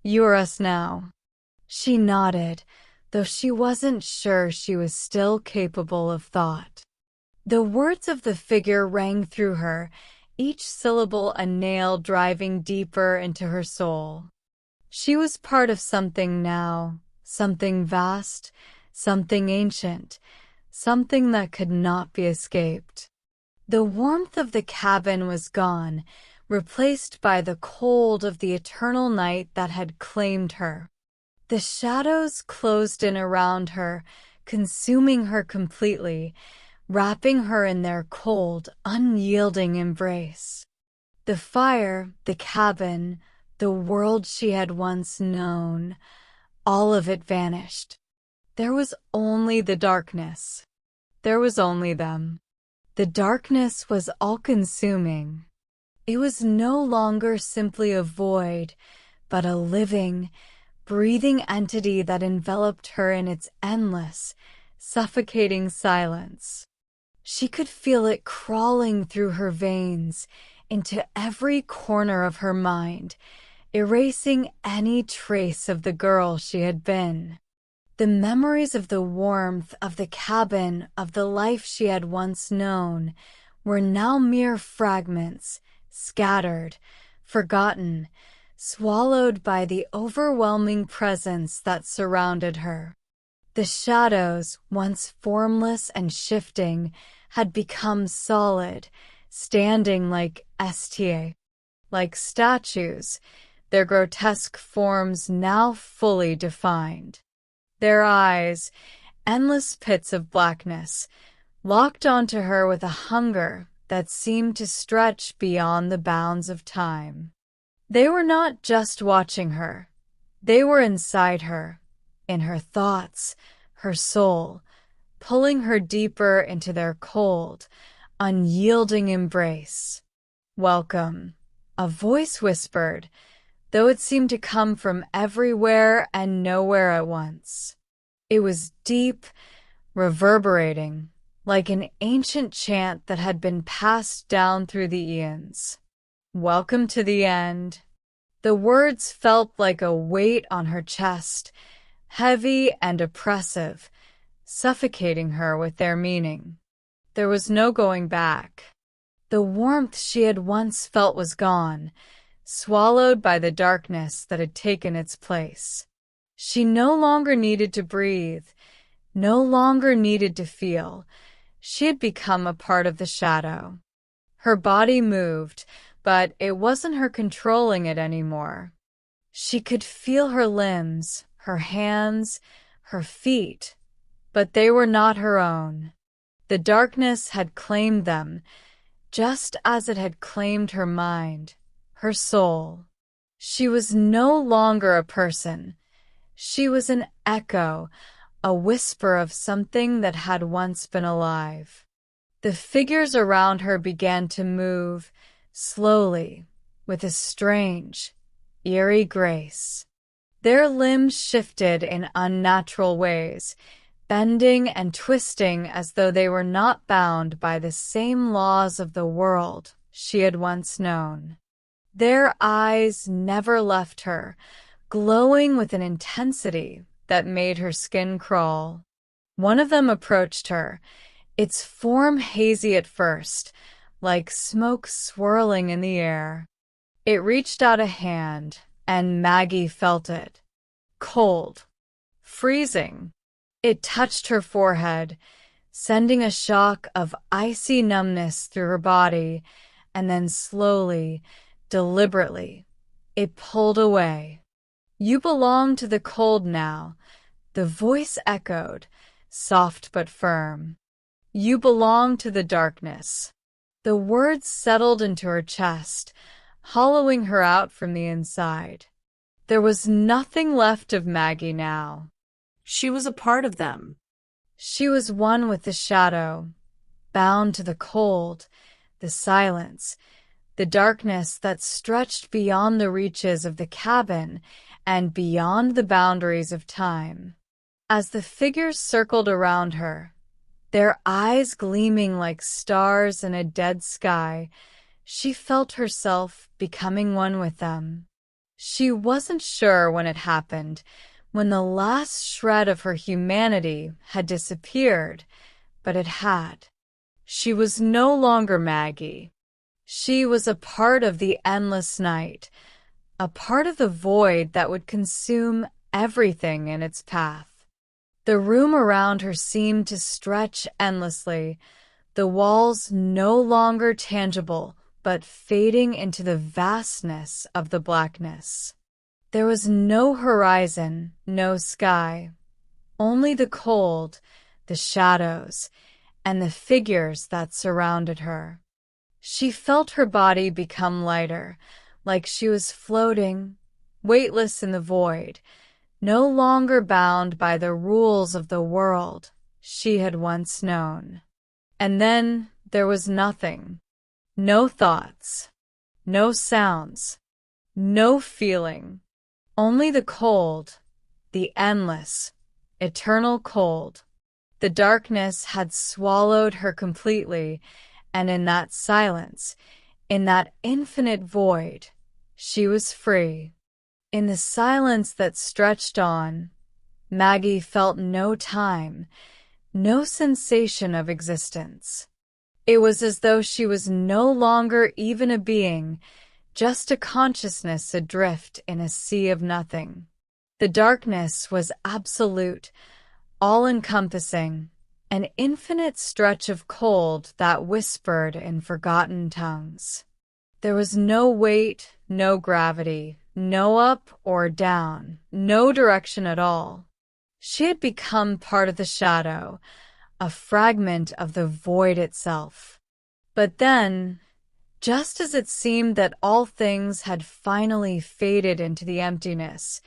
You are us now." She nodded, though she wasn't sure she was still capable of thought. The words of the figure rang through her, each syllable a nail driving deeper into her soul. She was part of something now, something vast, something ancient, something that could not be escaped. The warmth of the cabin was gone, replaced by the cold of the eternal night that had claimed her. The shadows closed in around her, consuming her completely, wrapping her in their cold, unyielding embrace. The fire, the cabin, the world she had once known, all of it vanished. There was only the darkness. There was only them. The darkness was all-consuming. It was no longer simply a void, but a living, breathing entity that enveloped her in its endless, suffocating silence. She could feel it crawling through her veins, into every corner of her mind, erasing any trace of the girl she had been. The memories of the warmth of the cabin, of the life she had once known, were now mere fragments, scattered, forgotten, swallowed by the overwhelming presence that surrounded her. The shadows, once formless and shifting, had become solid, standing like statues, their grotesque forms now fully defined. Their eyes, endless pits of blackness, locked onto her with a hunger that seemed to stretch beyond the bounds of time. They were not just watching her. They were inside her, in her thoughts, her soul, pulling her deeper into their cold, unyielding embrace. "Welcome," a voice whispered, though it seemed to come from everywhere and nowhere at once. It was deep, reverberating, like an ancient chant that had been passed down through the eons. "Welcome to the end." The words felt like a weight on her chest, heavy and oppressive, suffocating her with their meaning. There was no going back. The warmth she had once felt was gone, swallowed by the darkness that had taken its place. She no longer needed to breathe, no longer needed to feel. She had become a part of the shadow. Her body moved, but it wasn't her controlling it anymore. She could feel her limbs, her hands, her feet, but they were not her own. The darkness had claimed them, just as it had claimed her mind, her soul. She was no longer a person. She was an echo, a whisper of something that had once been alive. The figures around her began to move, slowly, with a strange, eerie grace. Their limbs shifted in unnatural ways, bending and twisting as though they were not bound by the same laws of the world she had once known. Their eyes never left her, glowing with an intensity that made her skin crawl. One of them approached her, its form hazy at first, like smoke swirling in the air. It reached out a hand, and Maggie felt it. Cold. Freezing. It touched her forehead, sending a shock of icy numbness through her body, and then slowly, deliberately, it pulled away. "You belong to the cold now," the voice echoed, soft but firm. "You belong to the darkness." The words settled into her chest, hollowing her out from the inside. There was nothing left of Maggie now. She was a part of them. She was one with the shadow, bound to the cold, the silence, the darkness that stretched beyond the reaches of the cabin and beyond the boundaries of time. As the figures circled around her, their eyes gleaming like stars in a dead sky, she felt herself becoming one with them. She wasn't sure when it happened, when the last shred of her humanity had disappeared, but it had. She was no longer Maggie. She was a part of the endless night, a part of the void that would consume everything in its path. The room around her seemed to stretch endlessly, the walls no longer tangible, but fading into the vastness of the blackness. There was no horizon, no sky, only the cold, the shadows, and the figures that surrounded her. She felt her body become lighter, like she was floating, weightless in the void, no longer bound by the rules of the world she had once known. And then there was nothing. No thoughts, no sounds, no feeling. Only the cold, the endless, eternal cold. The darkness had swallowed her completely, and in that silence, in that infinite void, she was free. In the silence that stretched on, Maggie felt no time, no sensation of existence. It was as though she was no longer even a being, just a consciousness adrift in a sea of nothing. The darkness was absolute, all-encompassing, an infinite stretch of cold that whispered in forgotten tongues. There was no weight, no gravity, no up or down, no direction at all. She had become part of the shadow, a fragment of the void itself. But then, just as it seemed that all things had finally faded into the emptiness,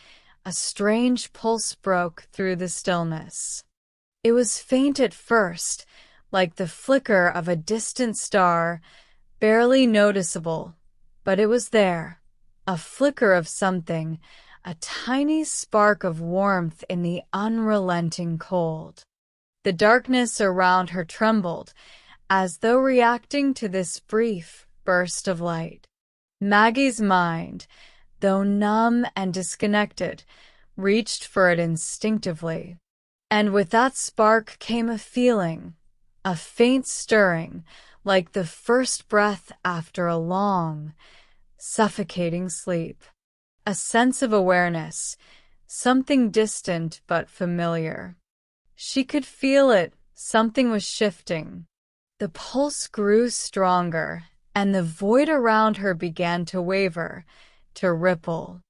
a strange pulse broke through the stillness. It was faint at first, like the flicker of a distant star, barely noticeable, but it was there, a flicker of something, a tiny spark of warmth in the unrelenting cold. The darkness around her trembled, as though reacting to this brief burst of light. Maggie's mind, though numb and disconnected, reached for it instinctively. And with that spark came a feeling, a faint stirring, like the first breath after a long, suffocating sleep. A sense of awareness, something distant but familiar. She could feel it, something was shifting. The pulse grew stronger, and the void around her began to waver, to ripple.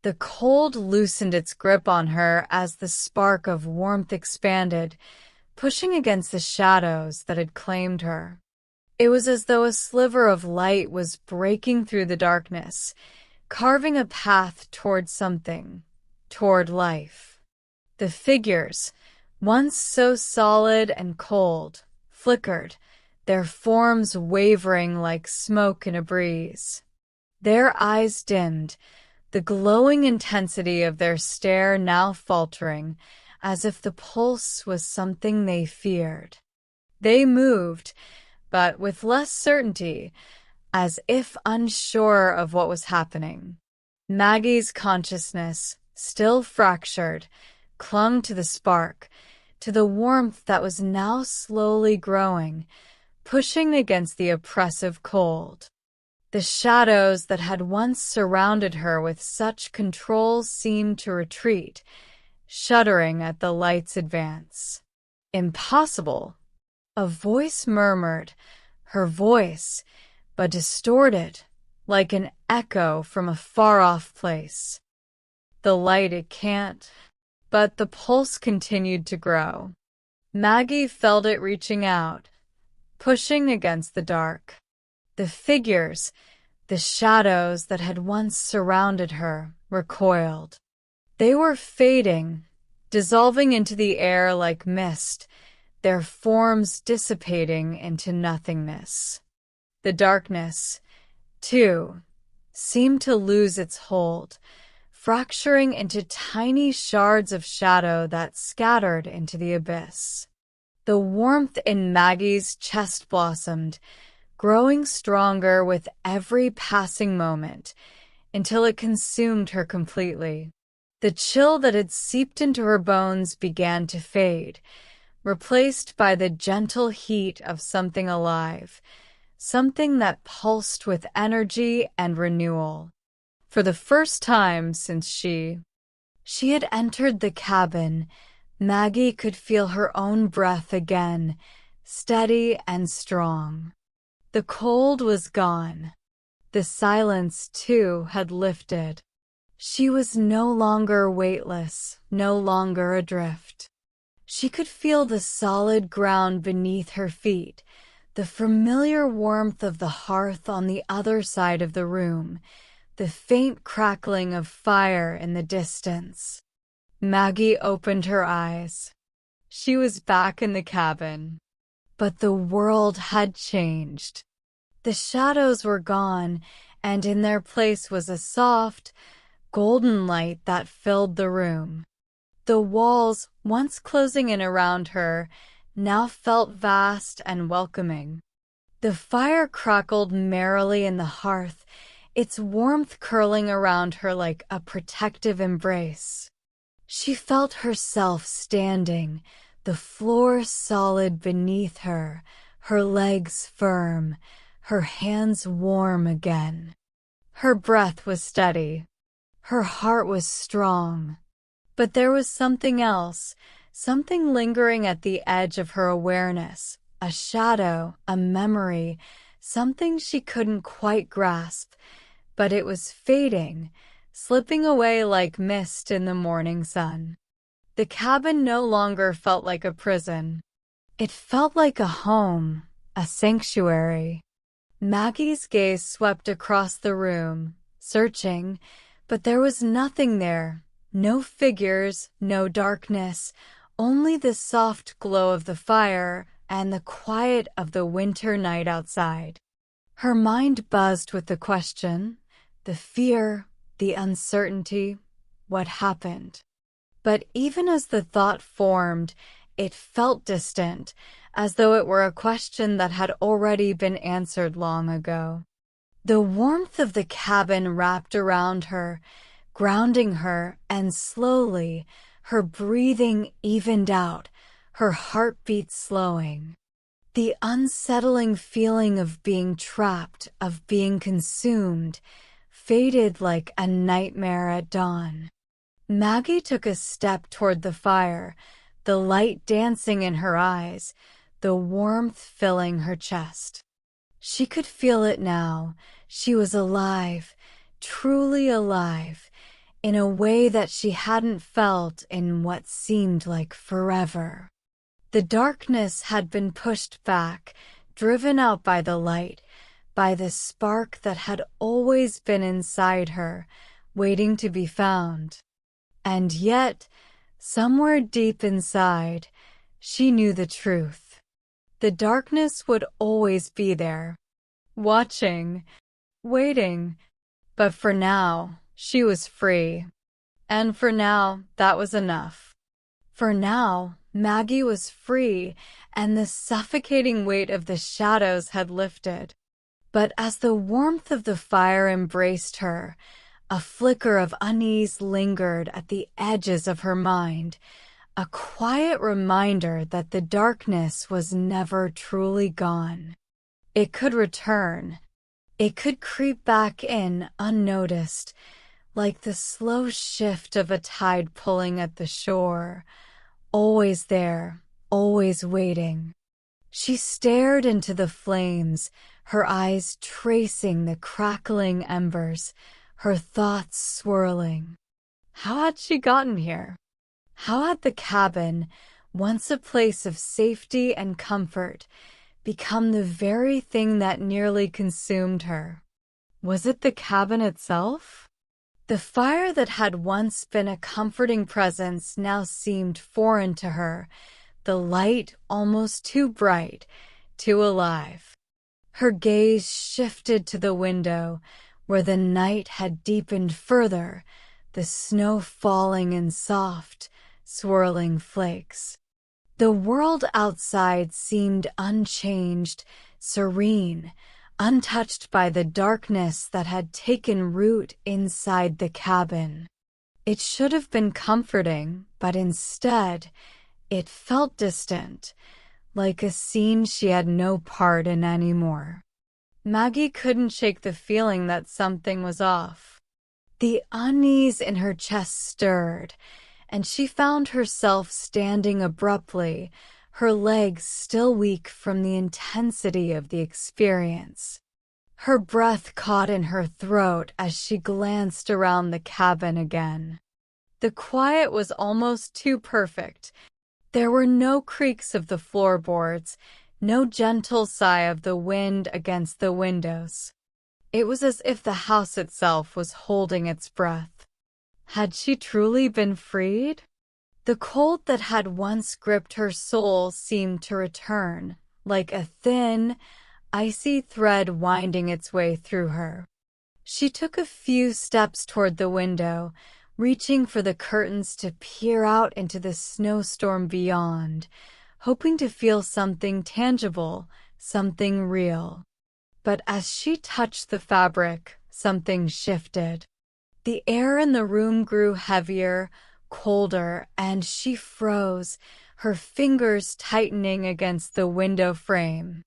The cold loosened its grip on her as the spark of warmth expanded, pushing against the shadows that had claimed her. It was as though a sliver of light was breaking through the darkness, carving a path toward something, toward life. The figures, once so solid and cold, flickered, their forms wavering like smoke in a breeze. Their eyes dimmed, the glowing intensity of their stare now faltering, as if the pulse was something they feared. They moved, but with less certainty, as if unsure of what was happening. Maggie's consciousness, still fractured, clung to the spark, to the warmth that was now slowly growing, pushing against the oppressive cold. The shadows that had once surrounded her with such control seemed to retreat, shuddering at the light's advance. Impossible! A voice murmured, her voice, but distorted, like an echo from a far-off place. The light, it can't. But the pulse continued to grow. Maggie felt it reaching out, pushing against the dark. The figures, the shadows that had once surrounded her, recoiled. They were fading, dissolving into the air like mist, their forms dissipating into nothingness. The darkness, too, seemed to lose its hold, fracturing into tiny shards of shadow that scattered into the abyss. The warmth in Maggie's chest blossomed, growing stronger with every passing moment, until it consumed her completely. The chill that had seeped into her bones began to fade, replaced by the gentle heat of something alive, something that pulsed with energy and renewal. For the first time since she had entered the cabin, Maggie could feel her own breath again, steady and strong. The cold was gone. The silence, too, had lifted. She was no longer weightless, no longer adrift. She could feel the solid ground beneath her feet, the familiar warmth of the hearth on the other side of the room, the faint crackling of fire in the distance. Maggie opened her eyes. She was back in the cabin. But the world had changed. The shadows were gone, and in their place was a soft, golden light that filled the room. The walls, once closing in around her, now felt vast and welcoming. The fire crackled merrily in the hearth, its warmth curling around her like a protective embrace. She felt herself standing, the floor solid beneath her, her legs firm, her hands warm again. Her breath was steady. Her heart was strong. But there was something else, something lingering at the edge of her awareness, a shadow, a memory, something she couldn't quite grasp, but it was fading, slipping away like mist in the morning sun. The cabin no longer felt like a prison. It felt like a home, a sanctuary. Maggie's gaze swept across the room, searching, but there was nothing there, No figures, no darkness, only the soft glow of the fire and the quiet of the winter night outside. Her mind buzzed with the question, the fear, the uncertainty, what happened. But even as the thought formed, it felt distant, as though it were a question that had already been answered long ago. The warmth of the cabin wrapped around her, grounding her, and slowly, her breathing evened out, her heartbeat slowing. The unsettling feeling of being trapped, of being consumed, faded like a nightmare at dawn. Maggie took a step toward the fire, the light dancing in her eyes, the warmth filling her chest. She could feel it now. She was alive, truly alive, in a way that she hadn't felt in what seemed like forever. The darkness had been pushed back, driven out by the light, by the spark that had always been inside her, waiting to be found. And yet, somewhere deep inside, she knew the truth. The darkness would always be there, watching, waiting. But for now, she was free. And for now, that was enough. For now, Maggie was free, and the suffocating weight of the shadows had lifted. But as the warmth of the fire embraced her, a flicker of unease lingered at the edges of her mind, a quiet reminder that the darkness was never truly gone. It could return. It could creep back in unnoticed, like the slow shift of a tide pulling at the shore. Always there, always waiting. She stared into the flames, her eyes tracing the crackling embers, her thoughts swirling. How had she gotten here? How had the cabin, once a place of safety and comfort, become the very thing that nearly consumed her? Was it the cabin itself? The fire that had once been a comforting presence now seemed foreign to her, the light almost too bright, too alive. Her gaze shifted to the window, where the night had deepened further, the snow falling in soft, swirling flakes. The world outside seemed unchanged, serene, untouched by the darkness that had taken root inside the cabin. It should have been comforting, but instead, it felt distant, like a scene she had no part in anymore. Maggie couldn't shake the feeling that something was off. The unease in her chest stirred, and she found herself standing abruptly, her legs still weak from the intensity of the experience. Her breath caught in her throat as she glanced around the cabin again. The quiet was almost too perfect. There were no creaks of the floorboards, no gentle sigh of the wind against the windows. It was as if the house itself was holding its breath. Had she truly been freed? The cold that had once gripped her soul seemed to return, like a thin, icy thread winding its way through her. She took a few steps toward the window, reaching for the curtains to peer out into the snowstorm beyond, hoping to feel something tangible, something real. But as she touched the fabric, something shifted. The air in the room grew heavier, colder, and she froze, her fingers tightening against the window frame.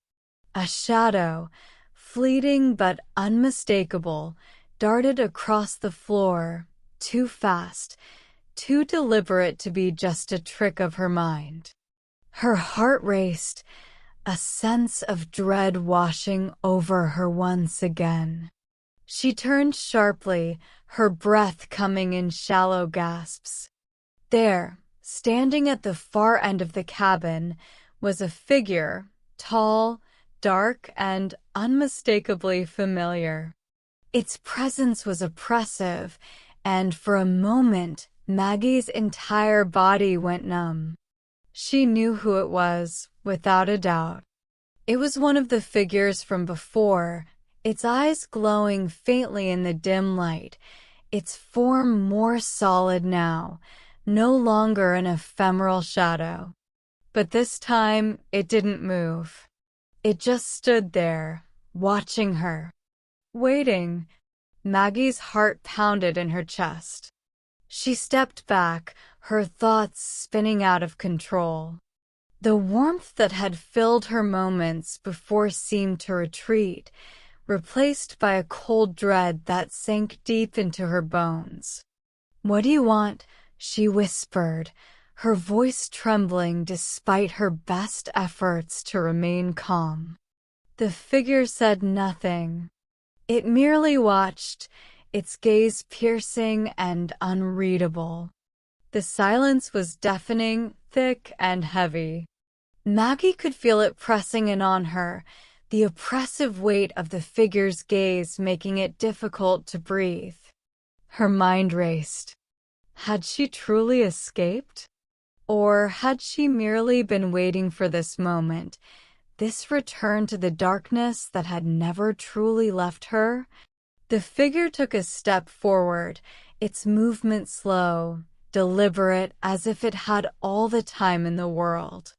A shadow, fleeting but unmistakable, darted across the floor, too fast, too deliberate to be just a trick of her mind. Her heart raced, a sense of dread washing over her once again. She turned sharply, her breath coming in shallow gasps. There, standing at the far end of the cabin, was a figure, tall, dark, and unmistakably familiar. Its presence was oppressive, and for a moment, Maggie's entire body went numb. She knew who it was, without a doubt. It was one of the figures from before, its eyes glowing faintly in the dim light, its form more solid now, no longer an ephemeral shadow. But this time, it didn't move. It just stood there, watching her. Waiting. Maggie's heart pounded in her chest. She stepped back, her thoughts spinning out of control. The warmth that had filled her moments before seemed to retreat, replaced by a cold dread that sank deep into her bones. "What do you want?" she whispered, her voice trembling despite her best efforts to remain calm. The figure said nothing. It merely watched, its gaze piercing and unreadable. The silence was deafening, thick, and heavy. Maggie could feel it pressing in on her, the oppressive weight of the figure's gaze making it difficult to breathe. Her mind raced. Had she truly escaped? Or had she merely been waiting for this moment, this return to the darkness that had never truly left her? The figure took a step forward, its movement slow, deliberate, as if it had all the time in the world.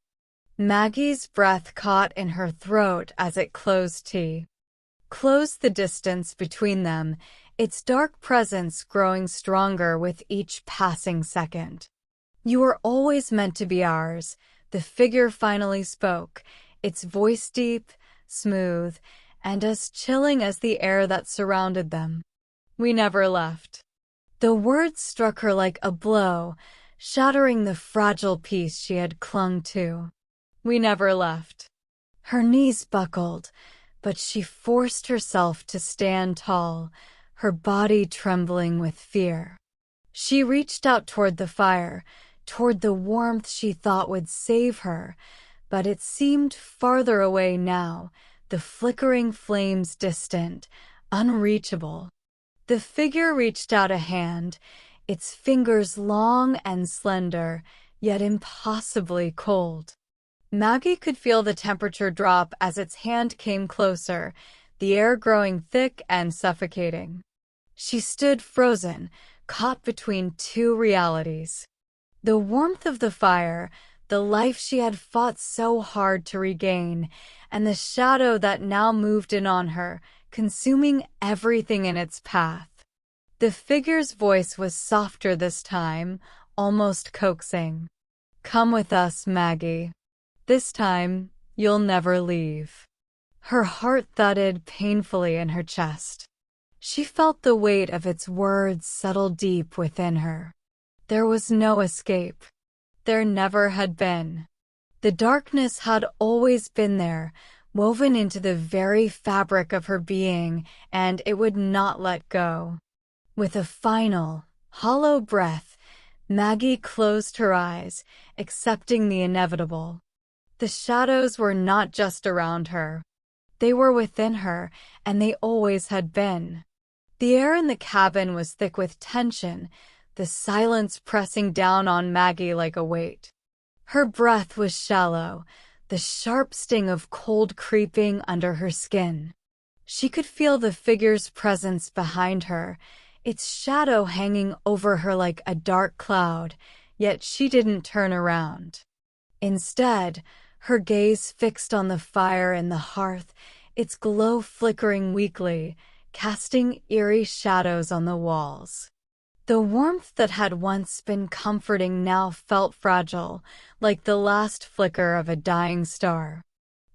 Maggie's breath caught in her throat as it closed the distance between them, its dark presence growing stronger with each passing second. "You were always meant to be ours," the figure finally spoke, its voice deep, smooth, and as chilling as the air that surrounded them. "We never left." The words struck her like a blow, shattering the fragile peace she had clung to. "We never left." Her knees buckled, but she forced herself to stand tall, her body trembling with fear. She reached out toward the fire, toward the warmth she thought would save her, but it seemed farther away now, the flickering flames distant, unreachable. The figure reached out a hand, its fingers long and slender, yet impossibly cold. Maggie could feel the temperature drop as its hand came closer, the air growing thick and suffocating. She stood frozen, caught between two realities. The warmth of the fire, the life she had fought so hard to regain, and the shadow that now moved in on her, consuming everything in its path. The figure's voice was softer this time, almost coaxing. "Come with us, Maggie. This time, you'll never leave." Her heart thudded painfully in her chest. She felt the weight of its words settle deep within her. There was no escape. There never had been. The darkness had always been there, woven into the very fabric of her being, and it would not let go. With a final, hollow breath, Maggie closed her eyes, accepting the inevitable. The shadows were not just around her. They were within her, and they always had been. The air in the cabin was thick with tension, the silence pressing down on Maggie like a weight. Her breath was shallow, the sharp sting of cold creeping under her skin. She could feel the figure's presence behind her, its shadow hanging over her like a dark cloud, yet she didn't turn around. Instead, her gaze fixed on the fire in the hearth, its glow flickering weakly, casting eerie shadows on the walls. The warmth that had once been comforting now felt fragile, like the last flicker of a dying star.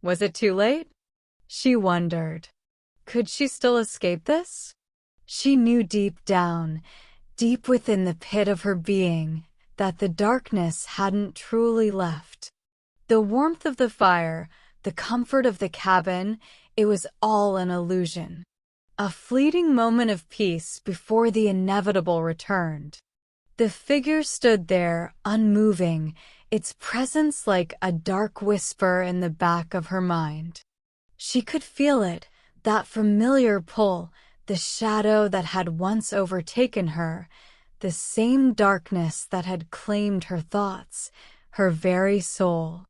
Was it too late? She wondered. Could she still escape this? She knew deep down, deep within the pit of her being, that the darkness hadn't truly left. The warmth of the fire, the comfort of the cabin, it was all an illusion. A fleeting moment of peace before the inevitable returned. The figure stood there, unmoving, its presence like a dark whisper in the back of her mind. She could feel it, that familiar pull, the shadow that had once overtaken her, the same darkness that had claimed her thoughts, her very soul.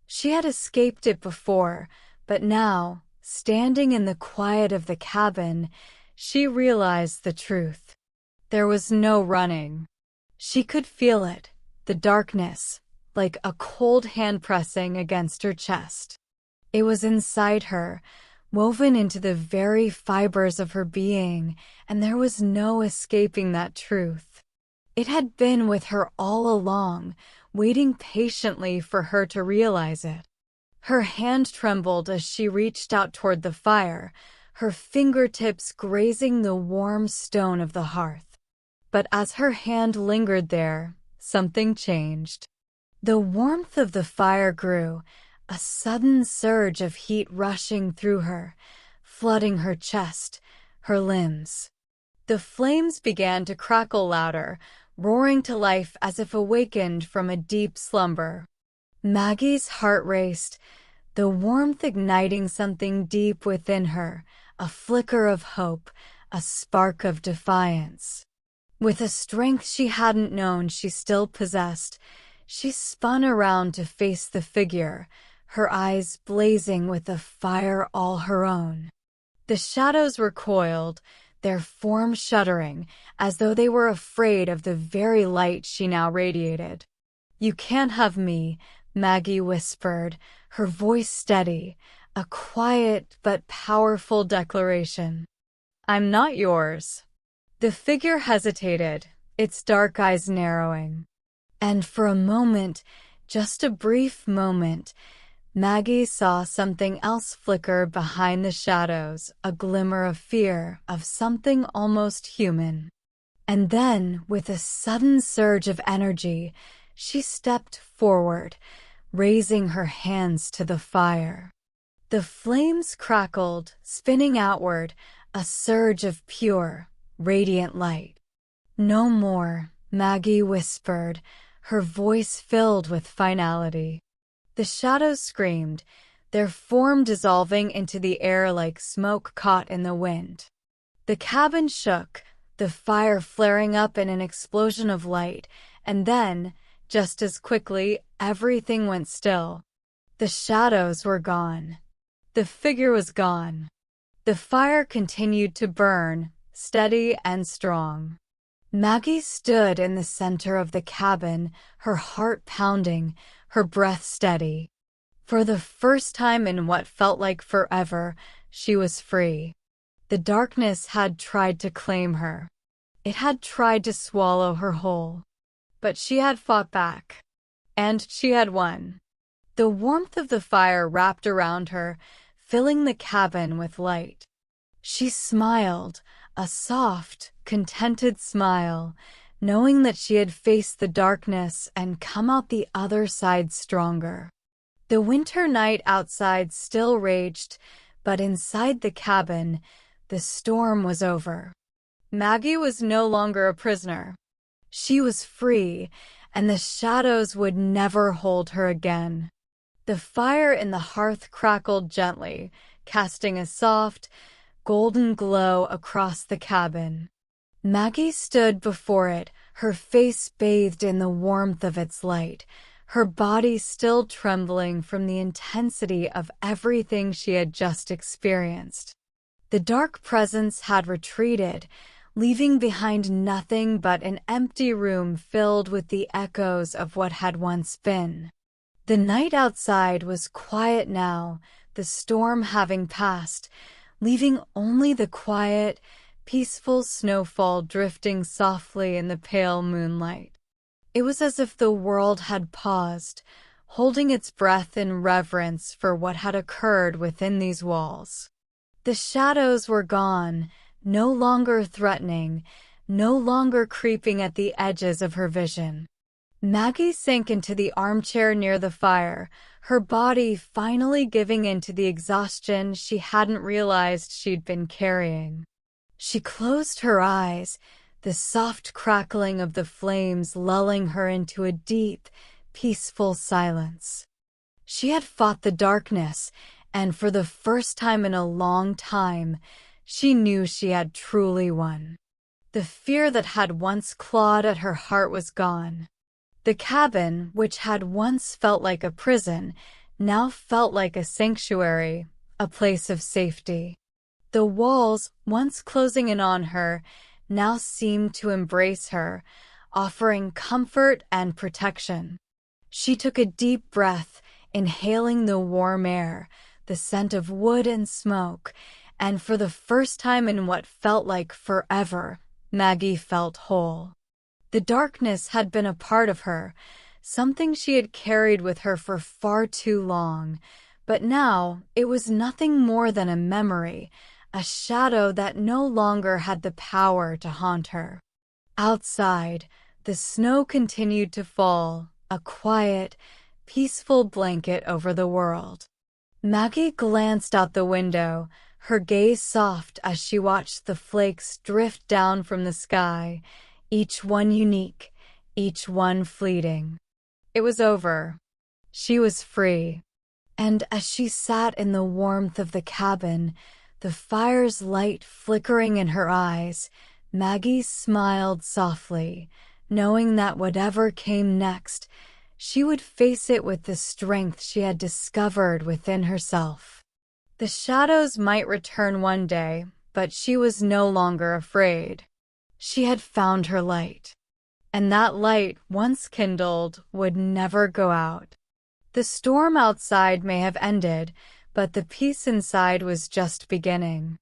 She had escaped it before, but now, standing in the quiet of the cabin, she realized the truth. There was no running. She could feel it, the darkness, like a cold hand pressing against her chest. It was inside her, woven into the very fibers of her being, and there was no escaping that truth. It had been with her all along, waiting patiently for her to realize it. Her hand trembled as she reached out toward the fire, her fingertips grazing the warm stone of the hearth. But as her hand lingered there, something changed. The warmth of the fire grew, a sudden surge of heat rushing through her, flooding her chest, her limbs. The flames began to crackle louder, roaring to life as if awakened from a deep slumber. Maggie's heart raced, the warmth igniting something deep within her, a flicker of hope, a spark of defiance. With a strength she hadn't known she still possessed, she spun around to face the figure, her eyes blazing with a fire all her own. The shadows recoiled, their form shuddering, as though they were afraid of the very light she now radiated. "You can't have me," Maggie whispered, her voice steady, a quiet but powerful declaration. "I'm not yours." The figure hesitated, its dark eyes narrowing. And for a moment, just a brief moment, Maggie saw something else flicker behind the shadows, a glimmer of fear, of something almost human. And then, with a sudden surge of energy, she stepped forward, raising her hands to the fire. The flames crackled, spinning outward, a surge of pure, radiant light. "No more," Maggie whispered, her voice filled with finality. The shadows screamed, their form dissolving into the air like smoke caught in the wind. The cabin shook, the fire flaring up in an explosion of light, and then, just as quickly, everything went still. The shadows were gone. The figure was gone. The fire continued to burn, steady and strong. Maggie stood in the center of the cabin, her heart pounding, her breath steady. For the first time in what felt like forever, she was free. The darkness had tried to claim her. It had tried to swallow her whole. But she had fought back. And she had won. The warmth of the fire wrapped around her, filling the cabin with light. She smiled, a soft, contented smile, knowing that she had faced the darkness and come out the other side stronger. The winter night outside still raged, but inside the cabin, the storm was over. Maggie was no longer a prisoner. She was free, and the shadows would never hold her again. The fire in the hearth crackled gently, casting a soft, golden glow across the cabin. Maggie stood before it, her face bathed in the warmth of its light, her body still trembling from the intensity of everything she had just experienced. The dark presence had retreated, leaving behind nothing but an empty room filled with the echoes of what had once been. The night outside was quiet now, the storm having passed, leaving only the quiet, peaceful snowfall drifting softly in the pale moonlight. It was as if the world had paused, holding its breath in reverence for what had occurred within these walls. The shadows were gone, no longer threatening, no longer creeping at the edges of her vision. Maggie sank into the armchair near the fire, her body finally giving in to the exhaustion she hadn't realized she'd been carrying. She closed her eyes, the soft crackling of the flames lulling her into a deep, peaceful silence. She had fought the darkness, and for the first time in a long time, she knew she had truly won. The fear that had once clawed at her heart was gone. The cabin, which had once felt like a prison, now felt like a sanctuary, a place of safety. The walls, once closing in on her, now seemed to embrace her, offering comfort and protection. She took a deep breath, inhaling the warm air, the scent of wood and smoke, and for the first time in what felt like forever, Maggie felt whole. The darkness had been a part of her, something she had carried with her for far too long, but now it was nothing more than a memory, a shadow that no longer had the power to haunt her. Outside, the snow continued to fall, a quiet, peaceful blanket over the world. Maggie glanced out the window, her gaze soft as she watched the flakes drift down from the sky, each one unique, each one fleeting. It was over. She was free. And as she sat in the warmth of the cabin, the fire's light flickering in her eyes, Maggie smiled softly, knowing that whatever came next, she would face it with the strength she had discovered within herself. The shadows might return one day, but she was no longer afraid. She had found her light. And that light, once kindled, would never go out. The storm outside may have ended, but the peace inside was just beginning.